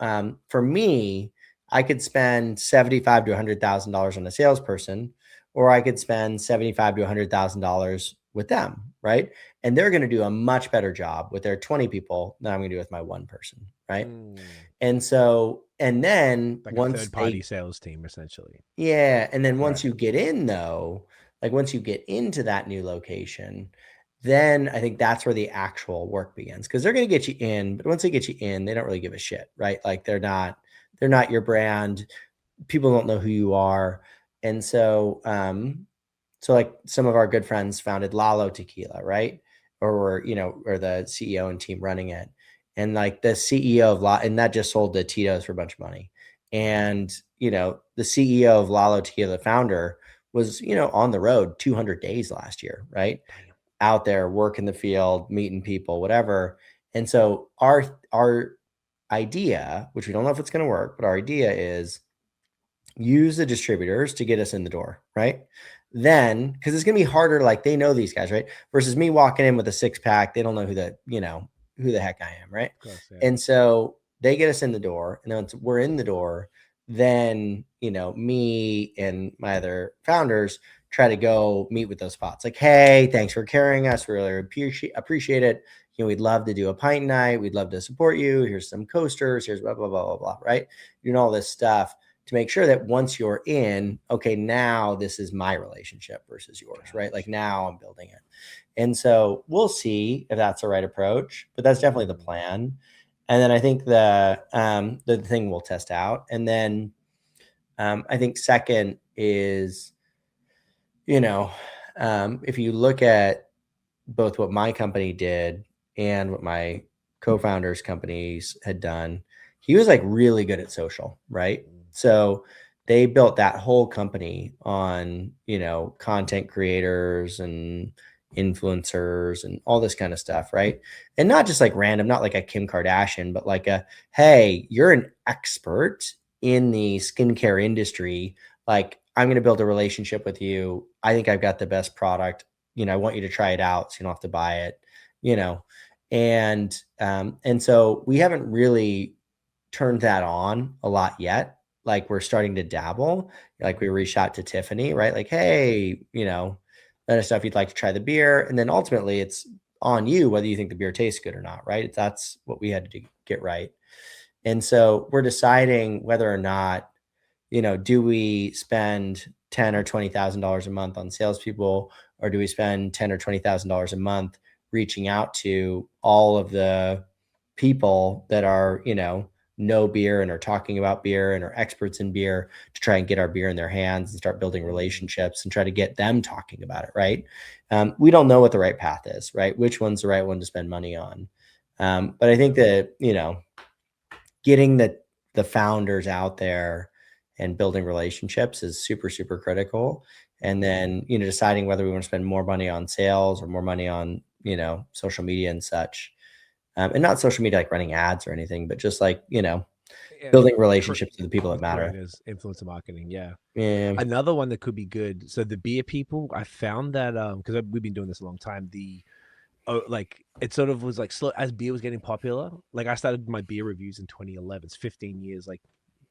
for me, I could spend $75,000 to $100,000 on a salesperson, or I could spend $75,000 to $100,000 with them, right? And they're going to do a much better job with their 20 people than I'm going to do with my one person, right? And so, and then like once a third-party sales team, essentially. Yeah, and then once you get in, though, like once you get into that new location, then I think that's where the actual work begins, because they're going to get you in, but once they get you in, they don't really give a shit, right? Like they're not your brand. People don't know who you are. And so, so like some of our good friends founded Lalo Tequila, right? Or the CEO and team running it. And like the CEO of and that just sold the Tito's for a bunch of money. And, the CEO of Lalo Tequila, the founder, was, on the road 200 days last year, right? Out there working the field, meeting people, whatever. And so our idea, which we don't know if it's going to work, but our idea is use the distributors to get us in the door, right? Then, because it's going to be harder, like they know these guys, right? Versus me walking in with a 6-pack, they don't know who the heck I am, right? Course, yeah. And so they get us in the door, and then once we're in the door, then me and my other founders try to go meet with those spots. Like, hey, thanks for carrying us. We really appreciate it. We'd love to do a pint night. We'd love to support you. Here's some coasters. Here's blah, blah, blah, blah, blah, right? Doing all this stuff to make sure that once you're in, okay, now this is my relationship versus yours, right? Like now I'm building it. And so we'll see if that's the right approach, but that's definitely the plan. And then I think the thing we'll test out. And then I think second is, if you look at both what my company did and what my co-founders' companies had done, he was like really good at social, right? So they built that whole company on, content creators and influencers and all this kind of stuff, right? And not just like random, not like a Kim Kardashian, but like hey, you're an expert in the skincare industry. Like, I'm going to build a relationship with you. I think I've got the best product. I want you to try it out so you don't have to buy it, and so we haven't really turned that on a lot yet. Like we're starting to dabble. Like we reached out to Tiffany, right? Like, hey, let us know if you'd like to try the beer. And then ultimately it's on you whether you think the beer tastes good or not, right? That's what we had to get right. And so we're deciding whether or not, do we spend $10,000 or $20,000 a month on salespeople, or do we spend $10,000 or $20,000 a month reaching out to all of the people that are, know beer and are talking about beer and are experts in beer to try and get our beer in their hands and start building relationships and try to get them talking about it, right? We don't know what the right path is, right? Which one's the right one to spend money on? But I think that, getting the founders out there and building relationships is super, super critical. And then, deciding whether we want to spend more money on sales or more money on, social media and such. And not social media like running ads or anything, but just like, building relationships with the people that matter. Influencer marketing. Yeah. Yeah. Another one that could be good. So the beer people, I found that, because we've been doing this a long time, like it sort of was like slow as beer was getting popular. Like I started my beer reviews in 2011. It's 15 years, like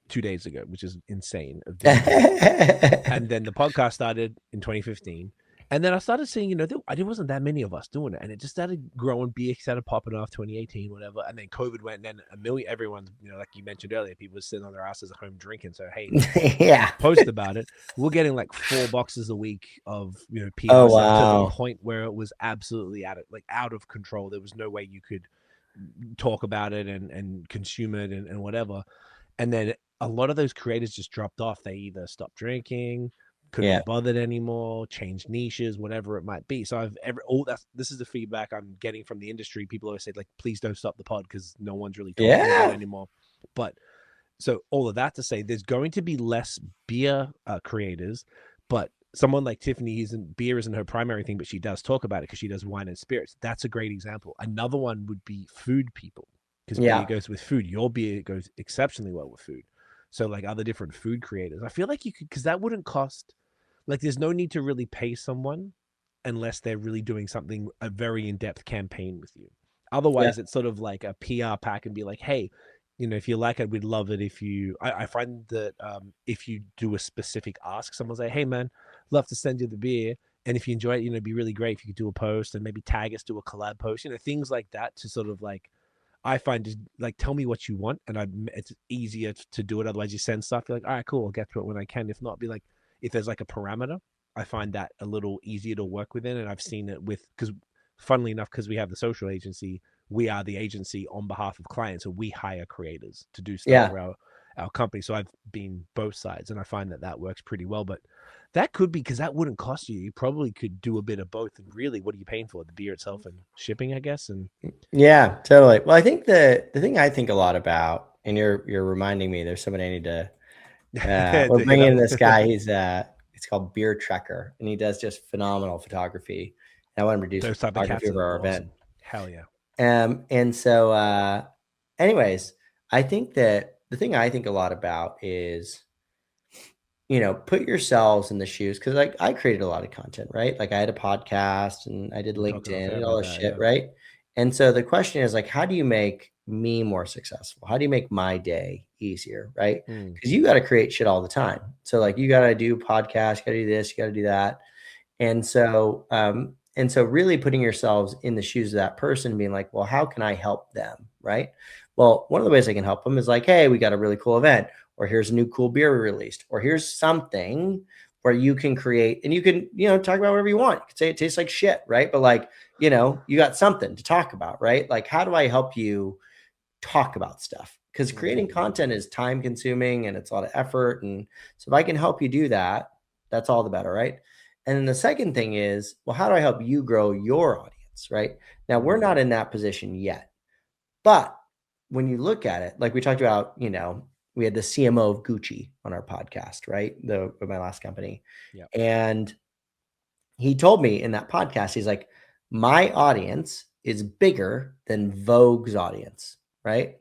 2 days ago, which is insane. And then the podcast started in 2015. And then I started seeing, there wasn't that many of us doing it. And it just started growing. Beer started popping off 2018, whatever. And then COVID went, and then everyone's, like you mentioned earlier, people were sitting on their asses at home drinking. So, hey, yeah, post about it. We're getting like 4 boxes a week of, PR wow. to the point where it was absolutely out of control. There was no way you could talk about it and consume it and whatever. And then a lot of those creators just dropped off. They either stopped drinking, couldn't be bothered anymore, changed niches, whatever it might be. So this is the feedback I'm getting from the industry. People always say, like, please don't stop the pod because no one's really talking about it anymore. But so all of that to say, there's going to be less beer creators, but someone like Tiffany, beer isn't her primary thing, but she does talk about it because she does wine and spirits. That's a great example. Another one would be food people, because beer goes with food. Your beer goes exceptionally well with food. So like other different food creators, I feel like you could, because that wouldn't cost, like there's no need to really pay someone unless they're really doing something, a very in-depth campaign with you. Otherwise, it's sort of like a PR pack and be like, hey, if you like it, we'd love it if you, I find that if you do a specific ask, someone's like, hey man, love to send you the beer. And if you enjoy it, it'd be really great if you could do a post and maybe tag us, do a collab post, things like that to sort of like, I find just like, tell me what you want. And it's easier to do it. Otherwise you send stuff, you're like, all right, cool, I'll get to it when I can. If not, be like, if there's like a parameter, I find that a little easier to work within. And I've seen it because funnily enough, because we have the social agency, we are the agency on behalf of clients. So we hire creators to do stuff for our company. So I've been both sides and I find that works pretty well. But that could be, because that wouldn't cost you. You probably could do a bit of both. And really, what are you paying for? The beer itself and shipping, I guess. And yeah, totally. Well, I think the thing I think a lot about, and you're reminding me, there's somebody I need to, we're bringing in this guy. It's called Beer Trekker, and he does just phenomenal photography. And I want him to do some photography for our event. Hell yeah. And so, anyways, I think that the thing I think a lot about is, put yourselves in the shoes. Cause like I created a lot of content, right? Like I had a podcast and I did LinkedIn and all this shit. Right. And so the question is like, how do you make me more successful? How do you make my day easier? Right. Cause you got to create shit all the time. So like, you got to do podcasts, you got to do this, you got to do that. And so really putting yourselves in the shoes of that person, being like, well, how can I help them? Right. Well, one of the ways I can help them is like, hey, we got a really cool event, or here's a new cool beer we released, or here's something where you can create and you can, talk about whatever you want. You could say it tastes like shit, right? But like, you got something to talk about, right? Like, how do I help you talk about stuff? Because creating content is time consuming and it's a lot of effort. And so if I can help you do that, that's all the better, right? And then the second thing is, well, how do I help you grow your audience, right? Now, we're not in that position yet. But when you look at it, like we talked about, we had the CMO of Gucci on our podcast, right? My last company. Yeah. And he told me in that podcast, he's like, my audience is bigger than Vogue's audience, right?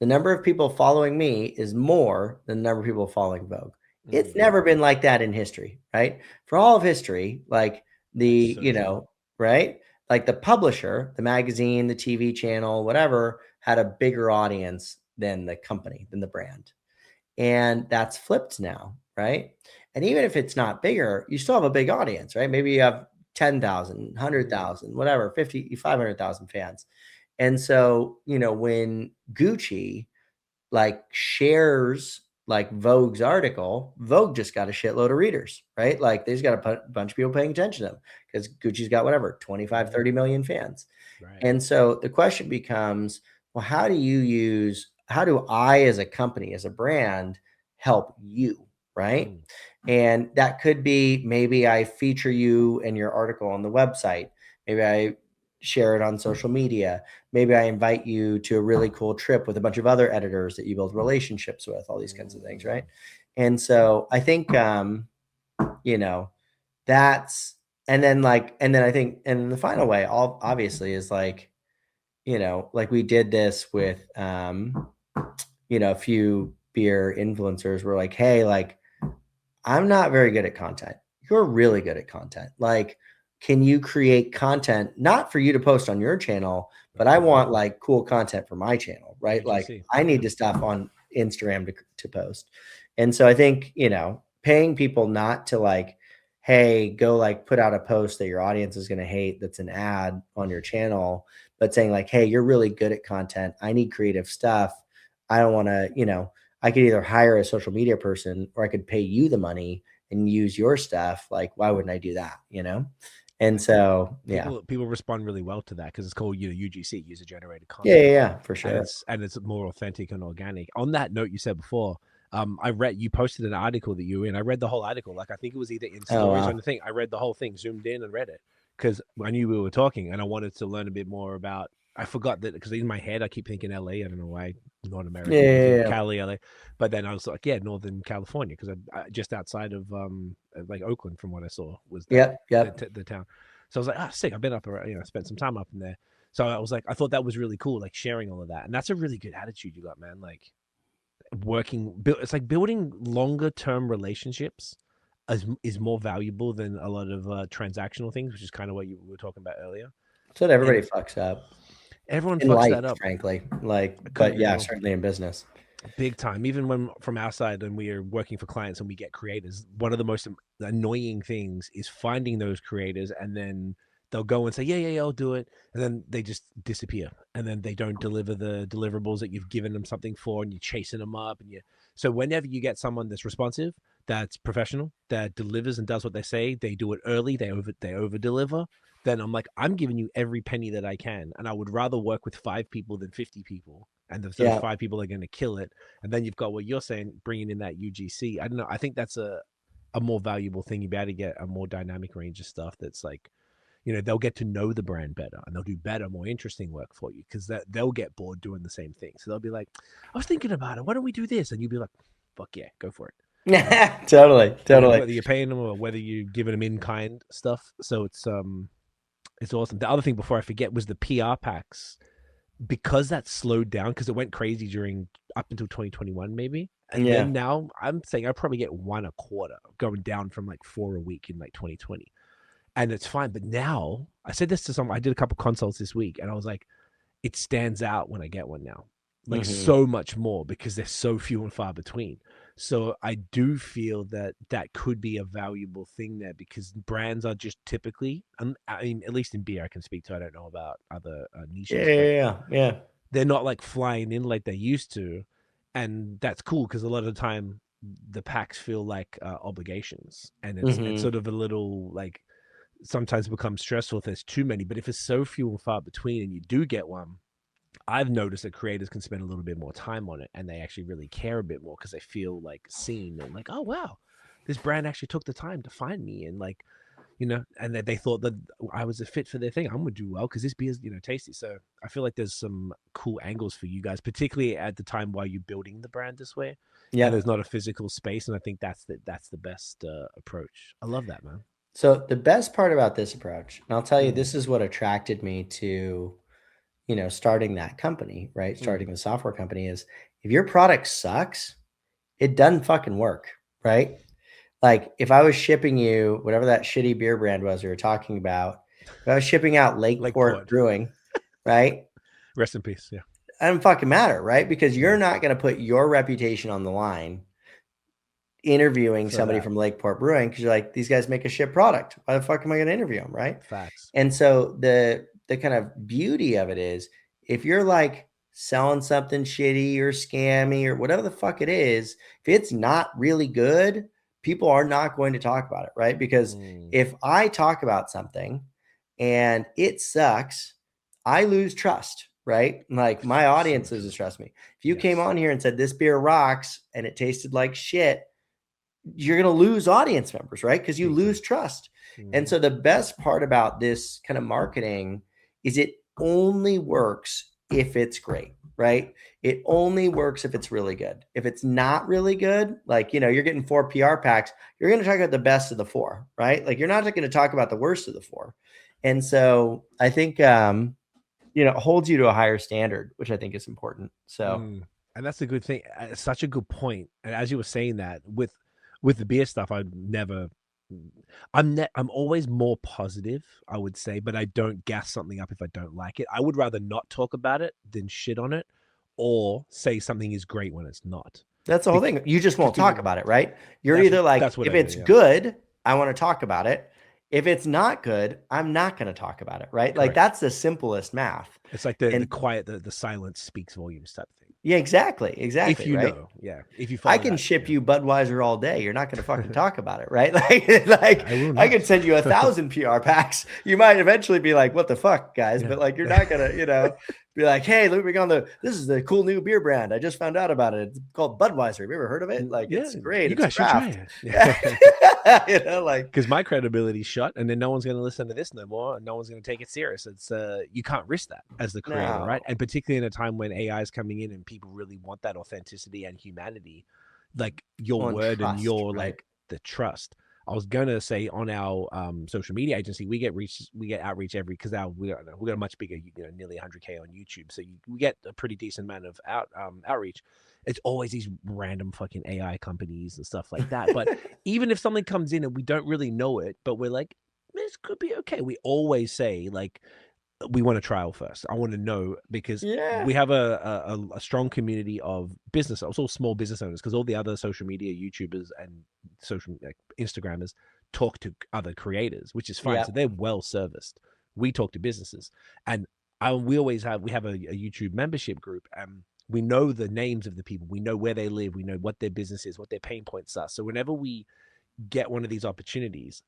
The number of people following me is more than the number of people following Vogue. It's never been like that in history, right? For all of history, like right? Like the publisher, the magazine, the TV channel, whatever, had a bigger audience than the company, than the brand. And that's flipped now, right? And even if it's not bigger, you still have a big audience, right? Maybe you have 10,000, 100,000, whatever, 50, 500,000 fans. And so, when Gucci like shares like Vogue's article, Vogue just got a shitload of readers, right? Like they just got a bunch of people paying attention to them because Gucci's got whatever, 25, 30 million fans. Right. And so the question becomes, well, how do you use how do I, as a company, as a brand, help you, right? And that could be, maybe I feature you in your article on the website. Maybe I share it on social media. Maybe I invite you to a really cool trip with a bunch of other editors that you build relationships with, all these kinds of things, right? And so I think, you know, that's, and then I think, and the final way, obviously, is like, you know, like we did this with, you know, a few beer influencers were like, hey, like, I'm not very good at content. You're really good at content. Like, can you create content, not for you to post on your channel, but I want like cool content for my channel, right? Like, I need to stuff on Instagram to post. And so I think, you know, paying people not to like, hey, go like put out a post that your audience is going to hate, that's an ad on your channel, but saying like, hey, you're really good at content. I need creative stuff. I don't want to, you know, I could either hire a social media person or I could pay you the money and use your stuff. Like, why wouldn't I do that? You know? And so, people respond really well to that because it's called, you know, UGC, user generated content. Yeah, for sure. And it's more authentic and organic. On that note, you said before, you posted an article that you were in. I read the whole article. Like, I think it was either in stories or on the thing. I read the whole thing, zoomed in and read it because I knew we were talking and I wanted to learn a bit more about. I forgot that because in my head I keep thinking LA. I don't know why, North America, Cali, LA. But then I was like, Northern California, because I just outside of like Oakland, from what I saw, was the town. So I was like, sick. I've been up around, you know, spent some time up in there. So I was like, I thought that was really cool, like sharing all of that, and that's a really good attitude you got, man. Like it's like building longer term relationships is more valuable than a lot of transactional things, which is kind of what you were talking about earlier. That's what everybody fucks up. Everyone fucks that up, frankly. Like, but yeah, certainly in business, big time. Even when from our side, and we are working for clients and we get creators, one of the most annoying things is finding those creators, and then they'll go and say, yeah, I'll do it, and then they just disappear, and then they don't deliver the deliverables that you've given them something for, and you're chasing them up, and so whenever you get someone that's responsive, that's professional, that delivers and does what they say, they do it early, they over deliver, then I'm like, I'm giving you every penny that I can. And I would rather work with 5 people than 50 people. And if those 5 people are going to kill it. And then you've got what you're saying, bringing in that UGC. I don't know. I think that's a more valuable thing. You'll be able to get a more dynamic range of stuff that's like, you know, they'll get to know the brand better and they'll do better, more interesting work for you because they'll get bored doing the same thing. So they'll be like, I was thinking about it. Why don't we do this? And you'll be like, fuck yeah, go for it. Totally. Whether you're paying them or whether you're giving them in-kind stuff. So it's awesome. The other thing before I forget was the PR packs, because that slowed down because it went crazy up until 2021 maybe. And then now I'm saying I probably get 1 a quarter, going down from like 4 a week in like 2020. And it's fine. But now I said this to someone, I did a couple consults this week and I was like, it stands out when I get one now, like so much more because they're so few and far between. So I do feel that could be a valuable thing there because brands are just typically, I mean, at least in beer I can speak to, I don't know about other niches. Yeah. They're not like flying in like they used to. And that's cool because a lot of the time the packs feel like obligations, and it's sort of a little like sometimes becomes stressful if there's too many. But if it's so few and far between and you do get one, I've noticed that creators can spend a little bit more time on it and they actually really care a bit more because they feel like seen and like, oh, wow, this brand actually took the time to find me. And like, you know, and they thought that I was a fit for their thing. I'm going to do well because this beer is, you know, tasty. So I feel like there's some cool angles for you guys, particularly at the time while you're building the brand this way. Yeah. There's not a physical space. And I think that's the best approach. I love that, man. So the best part about this approach, and I'll tell you, this is what attracted me to, you know, starting that company, right? Starting the software company is if your product sucks, it doesn't fucking work, right? Like if I was shipping you whatever that shitty beer brand was we were talking about, if I was shipping out Lakeport Brewing, right? Rest in peace. Yeah. It doesn't fucking matter, right? Because you're not going to put your reputation on the line interviewing somebody from Lakeport Brewing because you're like, these guys make a shit product. Why the fuck am I going to interview them, right? Facts. And so the kind of beauty of it is if you're like selling something shitty or scammy or whatever the fuck it is, if it's not really good, people are not going to talk about it, right? Because if I talk about something and it sucks, I lose trust, right? Like my audiences trust me. If you came on here and said this beer rocks and it tasted like shit, you're going to lose audience members, right? Because you lose trust. And so the best part about this kind of marketing is it only works if it's great, right? It only works if it's really good. If it's not really good, like, you're getting 4 PR packs, you're going to talk about the best of the 4, right? Like you're not going to talk about the worst of the 4. And so I think, it holds you to a higher standard, which I think is important. So, and that's a good thing. It's such a good point. And as you were saying that with the beer stuff, I'm always more positive, I would say, but I don't gas something up if I don't like it. I would rather not talk about it than shit on it, or say something is great when it's not. That's the whole thing. You just won't talk about it, right? You're either like, if it's good, I want to talk about it. If it's not good, I'm not going to talk about it, right? Correct. Like that's the simplest math. It's like the quiet, the silence speaks volumes type of thing. Yeah, exactly. If you right? know, if you I can ship you Budweiser all day. You're not going to fucking talk about it, right? Like I can send you 1,000 PR packs. You might eventually be like, "What the fuck, guys?" But like, you're not gonna, be like, "Hey, look, this is the cool new beer brand. I just found out about it. It's called Budweiser. Have you ever heard of it? Like, it's great. You guys should try it." Like, because my credibility's shot, and then no one's going to listen to this no more, and no one's going to take it serious. It's you can't risk that as the creator, right? And particularly in a time when AI is coming in and people really want that authenticity and humanity, like your word trust, and your like the trust. I was gonna say on our social media agency, we get outreach every, because we got a much bigger, nearly 100K on YouTube, so we get a pretty decent amount of outreach. It's always these random fucking AI companies and stuff like that. But even if something comes in and we don't really know it, but we're like, this could be okay, we always say like, we want a trial first. I want to know, because we have a strong community of business, also small business owners, because all the other social media YouTubers and social Instagrammers talk to other creators, which is fine. So they're well serviced. We talk to businesses, and we have a YouTube membership group, and we know the names of the people, we know where they live, we know what their business is, what their pain points are. So whenever we get one of these opportunities,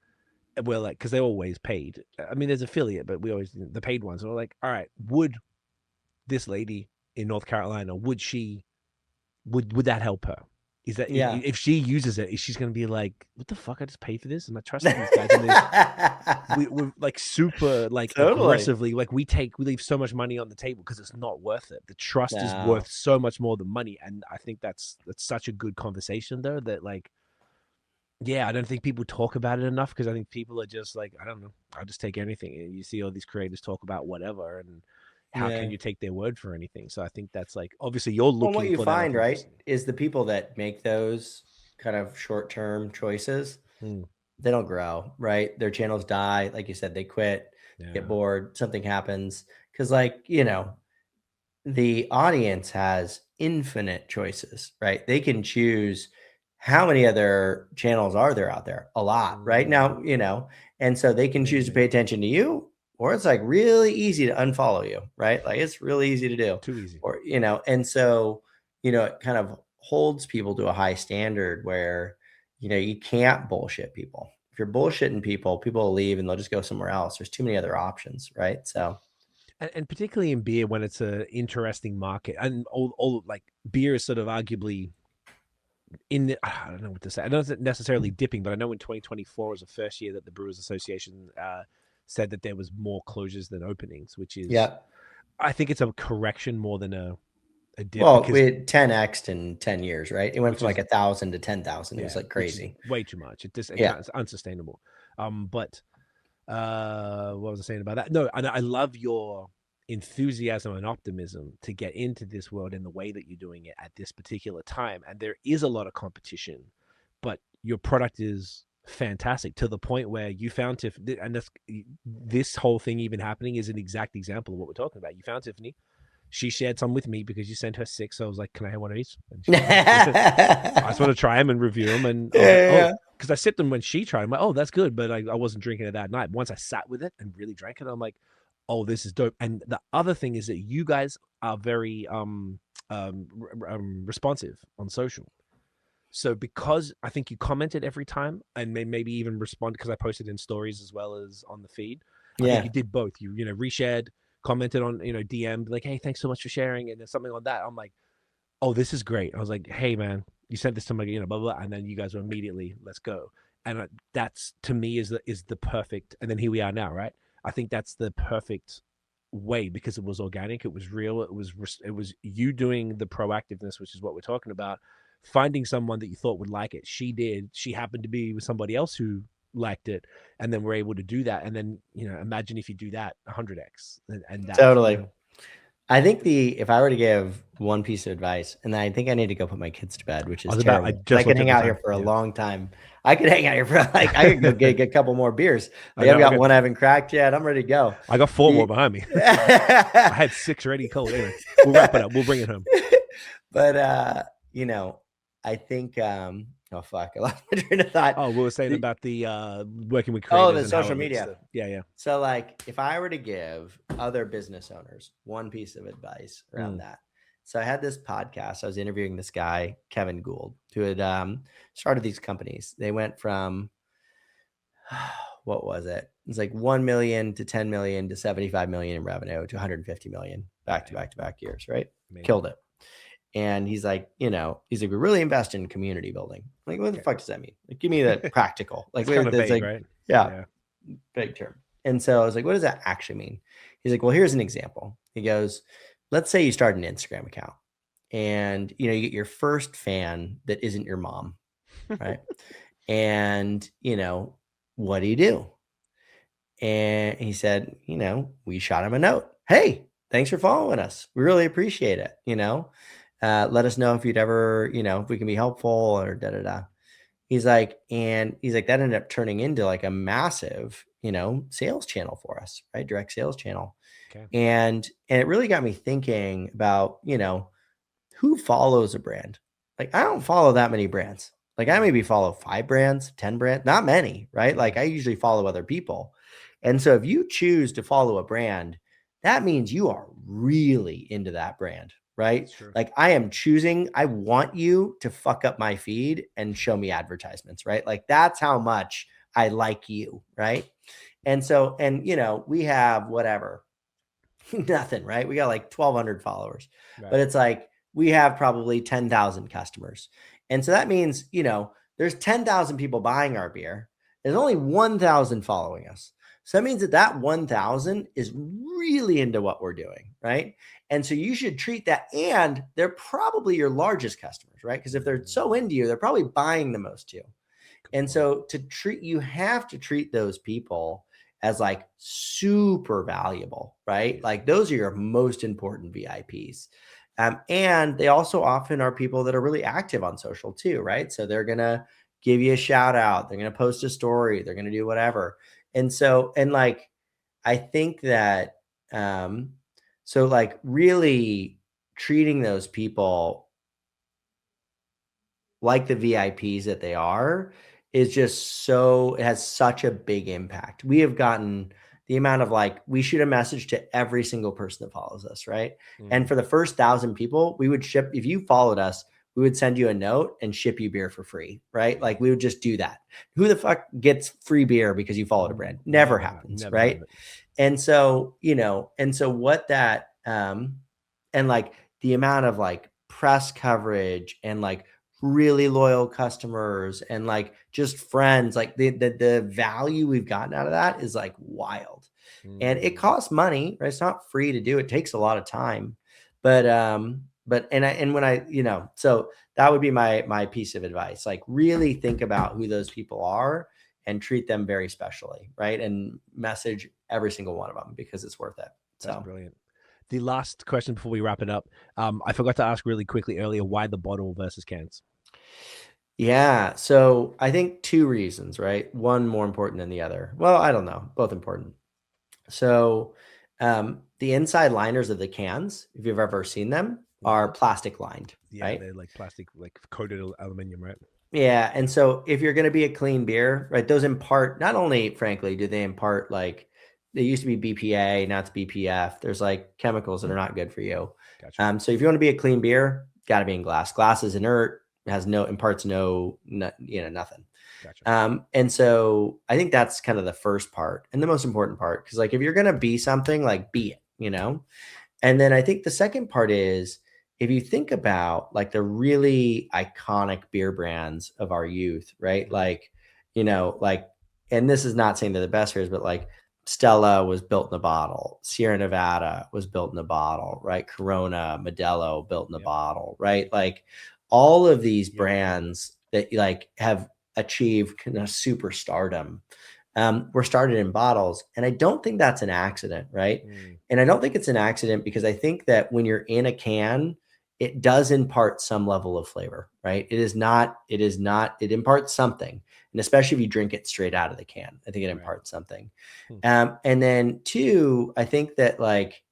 we're like, because they're always paid. I mean, there's affiliate, but we always, the paid ones, we're like, all right, would this lady in North Carolina, would that help her? Is that if she uses it, she's going to be like, what the fuck? I just paid for this? Am I trusting these guys? We're like super like aggressively, like we leave so much money on the table because it's not worth it. The trust is worth so much more than money. And I think that's such a good conversation though, that like, I don't think people talk about it enough, because I think people are just like, I don't know, I'll just take anything. And you see all these creators talk about whatever, and how can you take their word for anything? So I think that's like, obviously you're looking what you for find, right, is the people that make those kind of short-term choices, they don't grow, right? Their channels die. Like you said, they quit, get bored, something happens. Because like, the audience has infinite choices, right? They can choose how many other channels are there out there? A lot, right? Now, and so they can choose to pay attention to you, or it's like really easy to unfollow you, right? Like it's really easy to do. Too easy. Or, and so, it kind of holds people to a high standard where, you can't bullshit people. If you're bullshitting people, people will leave and they'll just go somewhere else. There's too many other options, right? So. And particularly in beer, when it's an interesting market, and all like beer is sort of arguably I don't know what to say. I know it's necessarily dipping, but I know in 2024 was the first year that the Brewers Association said that there was more closures than openings, which is, I think it's a correction more than a dip. Well, we had 10x'd in 10 years, right? It went from like 1,000 to 10,000. It was like crazy. Way too much. It's unsustainable. But what was I saying about that? No, I love your enthusiasm and optimism to get into this world in the way that you're doing it at this particular time. And there is a lot of competition, but your product is fantastic, to the point where you found Tiffany, and this whole thing even happening is an exact example of what we're talking about. You found Tiffany, she shared some with me because you sent her 6. So I was like, can I have one of these? I just want to try them and review them. And because I sipped them when she tried them, like, oh, that's good, but I wasn't drinking it that night. Once I sat with it and really drank it, I'm like, oh, this is dope. And the other thing is that you guys are very responsive on social. So because I think you commented every time, and maybe even respond, because I posted in stories as well as on the feed. I think you did both. You reshared, commented on, DM, like, hey, thanks so much for sharing, and there's something on that. I'm like, oh, this is great. I was like, hey, man, you sent this to me, blah, blah, blah. And then you guys were immediately, let's go. And that's, to me, is the perfect, and then here we are now, right? I think that's the perfect way, because it was organic, it was real, it was you doing the proactiveness, which is what we're talking about, finding someone that you thought would like it. She did. She happened to be with somebody else who liked it, and then we're able to do that. And then imagine if you do that 100x, and that, totally. I think if I were to give one piece of advice, and I think I need to go put my kids to bed, which is terrible. I could hang out here for a long time. I could hang out here for I could go get a couple more beers. I've got one I haven't cracked yet. I'm ready to go. I got 4 more behind me. I had 6 ready cold. Anyway, we'll wrap it up. We'll bring it home. But I think oh fuck, I lost my train of thought. Oh, we were saying about the working with creators. Oh, the social media. Yeah. So like, if I were to give other business owners one piece of advice around that. So I had this podcast. I was interviewing this guy, Kevin Gould, who had started these companies. They went from, what was it? It was like 1 million to 10 million to 75 million in revenue to 150 million back to back years, right? Amazing. Killed it. And he's like, we really invest in community building. Like, what the fuck does that mean? Like, give me the practical. Like, it's kind of vague, like, right? Yeah, big term. And so I was like, what does that actually mean? He's like, well, here's an example. He goes, let's say you start an Instagram account, and you get your first fan that isn't your mom, right? And what do? And he said, we shot him a note. Hey, thanks for following us. We really appreciate it. Let us know if you'd ever, if we can be helpful or da-da-da. He's like, that ended up turning into like a massive, sales channel for us, right? Direct sales channel. Okay. And it really got me thinking about, who follows a brand? Like, I don't follow that many brands. Like, I maybe follow 5 brands, 10 brands, not many, right? Like, I usually follow other people. And so if you choose to follow a brand, that means you are really into that brand, right? Like, I want you to fuck up my feed and show me advertisements, right? Like, that's how much I like you, right? And so, we have whatever, nothing, right? We got like 1,200 followers, but it's like, we have probably 10,000 customers. And so that means, there's 10,000 people buying our beer. There's only 1,000 following us. So that means that 1,000 is really into what we're doing, right? And so you should treat that, and they're probably your largest customers, right? Because if they're so into you, they're probably buying the most too. And so you have to treat those people as like super valuable, right? Like, those are your most important VIPs. And they also often are people that are really active on social too, right? So they're going to give you a shout out. They're going to post a story. They're going to do whatever. And so, I think that, so like, really treating those people like the VIPs that they are is just it has such a big impact. We have gotten the amount of we shoot a message to every single person that follows us, right? Mm-hmm. And for the first 1,000 people, we would ship, if you followed us, we would send you a note and ship you beer for free, right? Like, we would just do that. Who the fuck gets free beer because you followed a brand? Never happens, right? And so, what that, and like the amount of press coverage and really loyal customers and just friends, the value we've gotten out of that is wild. And it costs money, right? It's not free to do. It takes a lot of time, so that would be my piece of advice. Really think about who those people are and treat them very specially, right? And message every single one of them because it's worth it. That's brilliant. The last question before we wrap it up, I forgot to ask really quickly earlier, why the bottle versus cans? Yeah. So I think 2 reasons, right? One more important than the other. Well, I don't know. Both important. So the inside liners of the cans, if you've ever seen them, are plastic lined, right? They're plastic, coated aluminum, right? Yeah. And so if you're going to be a clean beer, right, those impart, not only, frankly, do they impart they used to be BPA, now it's BPF. There's chemicals that are not good for you. Gotcha. So if you want to be a clean beer, got to be in glass. Glass is inert, imparts nothing. Gotcha. And so I think that's kind of the first part and the most important part. Cause if you're going to be something, be it, you know? And then I think the second part is, if you think about like the really iconic beer brands of our youth, right? Like, you know, like, and this is not saying they're the best beers, but like Stella was built in a bottle. Sierra Nevada was built in a bottle, right? Corona, Modelo built in a bottle, right? Like all of these brands that like have achieved kind of superstardom were started in bottles. And I don't think that's an accident, right? And I don't think it's an accident because I think that when you're in a can, it does impart some level of flavor, right? It imparts something. And especially if you drink it straight out of the can, I think it imparts something. And then two, I think that like,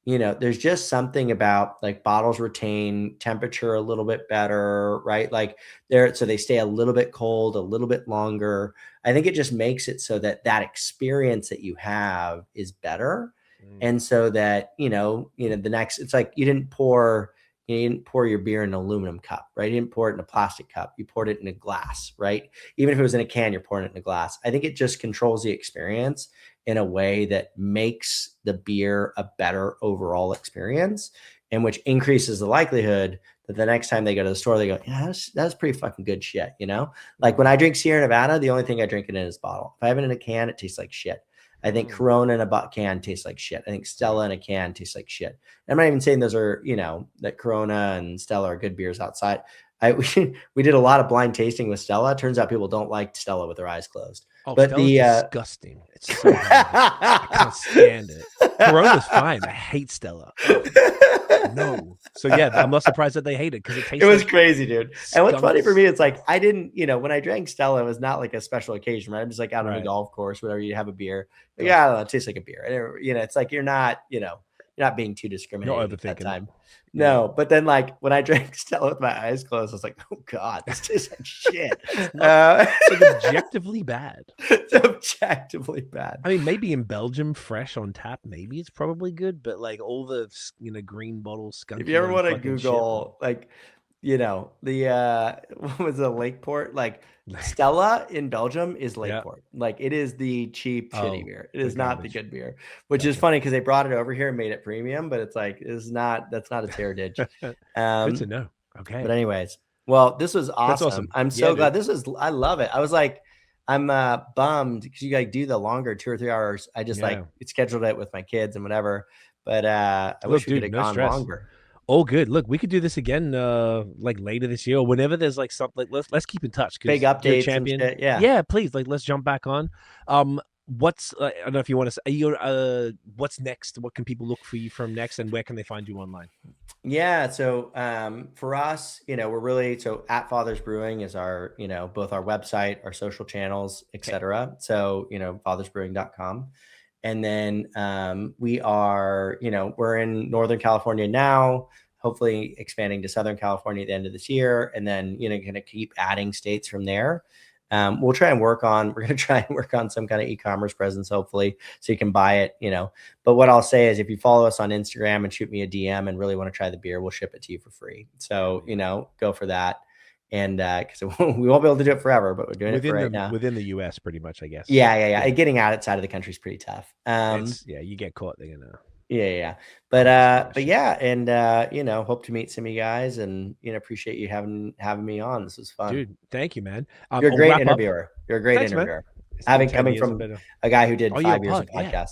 you know, there's just something about like bottles retain temperature a little bit better, right? Like so they stay a little bit cold, a little bit longer. I think it just makes it so that that experience that you have is better. And so that, you know, the next, it's like you didn't pour your beer in an aluminum cup, right? You didn't pour it in a plastic cup. You poured it in a glass, right? Even if it was in a can, you're pouring it in a glass. I think it just controls the experience in a way that makes the beer a better overall experience, and which increases the likelihood that the next time they go to the store, they go, yeah, that's pretty fucking good shit. You know, like when I drink Sierra Nevada, the only thing I drink it in is bottle. If I have it in a can, it tastes like shit. I think Corona in a can tastes like shit. I think Stella in a can tastes like shit. I'm not even saying those are, you know, that Corona and Stella are good beers outside. We did a lot of blind tasting with Stella. Turns out people don't like Stella with their eyes closed. Oh, but Stella's disgusting. It's so I can't stand it. Corona's fine. I hate Stella. No. So yeah, I'm not surprised that they hate it because it tastes. It was crazy, dude. And what's funny for me, it's like I didn't, you know, when I drank Stella, it was not like a special occasion, right? I'm just like out on a golf course, whatever. You have a beer, like, yeah, I don't know, it tastes like a beer. You know, it's like you're not, you know, you're not being too discriminating at that time. No, but then like when I drank Stella with my eyes closed, I was like, oh God, this tastes like shit. It's like objectively bad. It's objectively bad. I mean, maybe in Belgium, fresh on tap, maybe it's probably good, but like all the, you know, green bottles. If you ever want to Google, like, you know, the what was the Lakeport? Like Stella in Belgium is Lakeport. Like it is the cheap shitty beer. It is not the good beer, which is funny because they brought it over here and made it premium, but it's like that's not its heritage. Good to know. Okay. But anyways, well, this was awesome. I'm so glad. I love it. I was like, I'm bummed because you like do the longer 2 or 3 hours. I just like scheduled it with my kids and whatever. But I wish we could have gone longer. Oh, good. Look, we could do this again, like later this year or whenever there's like something. Like, let's keep in touch. Big updates, champion. And shit, yeah. Please, like, let's jump back on. What's I don't know if you want to say. What's next? What can people look for you from next, and where can they find you online? Yeah, so for us, you know, we're really at Fathers Brewing is our, you know, both our website, our social channels, etc. So, you know, fathersbrewing.com. And then we are, you know, we're in Northern California now, hopefully expanding to Southern California at the end of this year. And then, you know, going to keep adding states from there. We're going to try and work on some kind of e-commerce presence, hopefully, so you can buy it, you know. But what I'll say is if you follow us on Instagram and shoot me a DM and really want to try the beer, we'll ship it to you for free. So, you know, go for that. And because we won't be able to do it forever, but we're doing it for right now. Within the US, pretty much, I guess. Yeah. Getting outside of the country is pretty tough. You get caught, they're gonna. Yeah. But yeah, and you know, hope to meet some of you guys, and you know, appreciate you having me on. This was fun, dude. Thank you, man. You're a great interviewer. You're a great interviewer. Coming from a guy who did 5 years of podcasts. Yeah.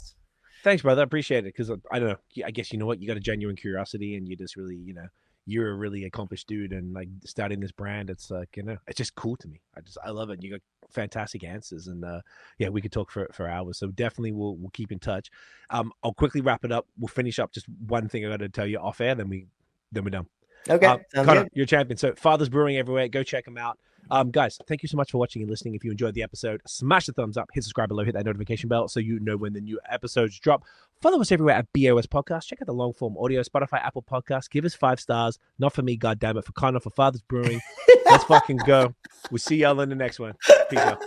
Thanks, brother. I appreciate it because I don't know. I guess you know what, you got a genuine curiosity, and you just really, you know, you're a really accomplished dude, and like starting this brand, it's like, you know, it's just cool to me. I love it. You got fantastic answers, and yeah, we could talk for hours. So definitely we'll keep in touch. I'll quickly wrap it up. We'll finish up just one thing I got to tell you off air, then we're done. Okay, Conor, you're a champion. So Fathers Brewing everywhere. Go check them out. Guys, thank you so much for watching and listening. If you enjoyed the episode, smash the thumbs up, hit subscribe below, hit that notification bell so you know when the new episodes drop. Follow us everywhere at BAOS Podcast. Check out the long form audio, Spotify, Apple Podcasts. Give us 5 stars. Not for me, goddammit, for Conor, for Fathers Brewing. Let's fucking go. We'll see y'all in the next one. Peace out.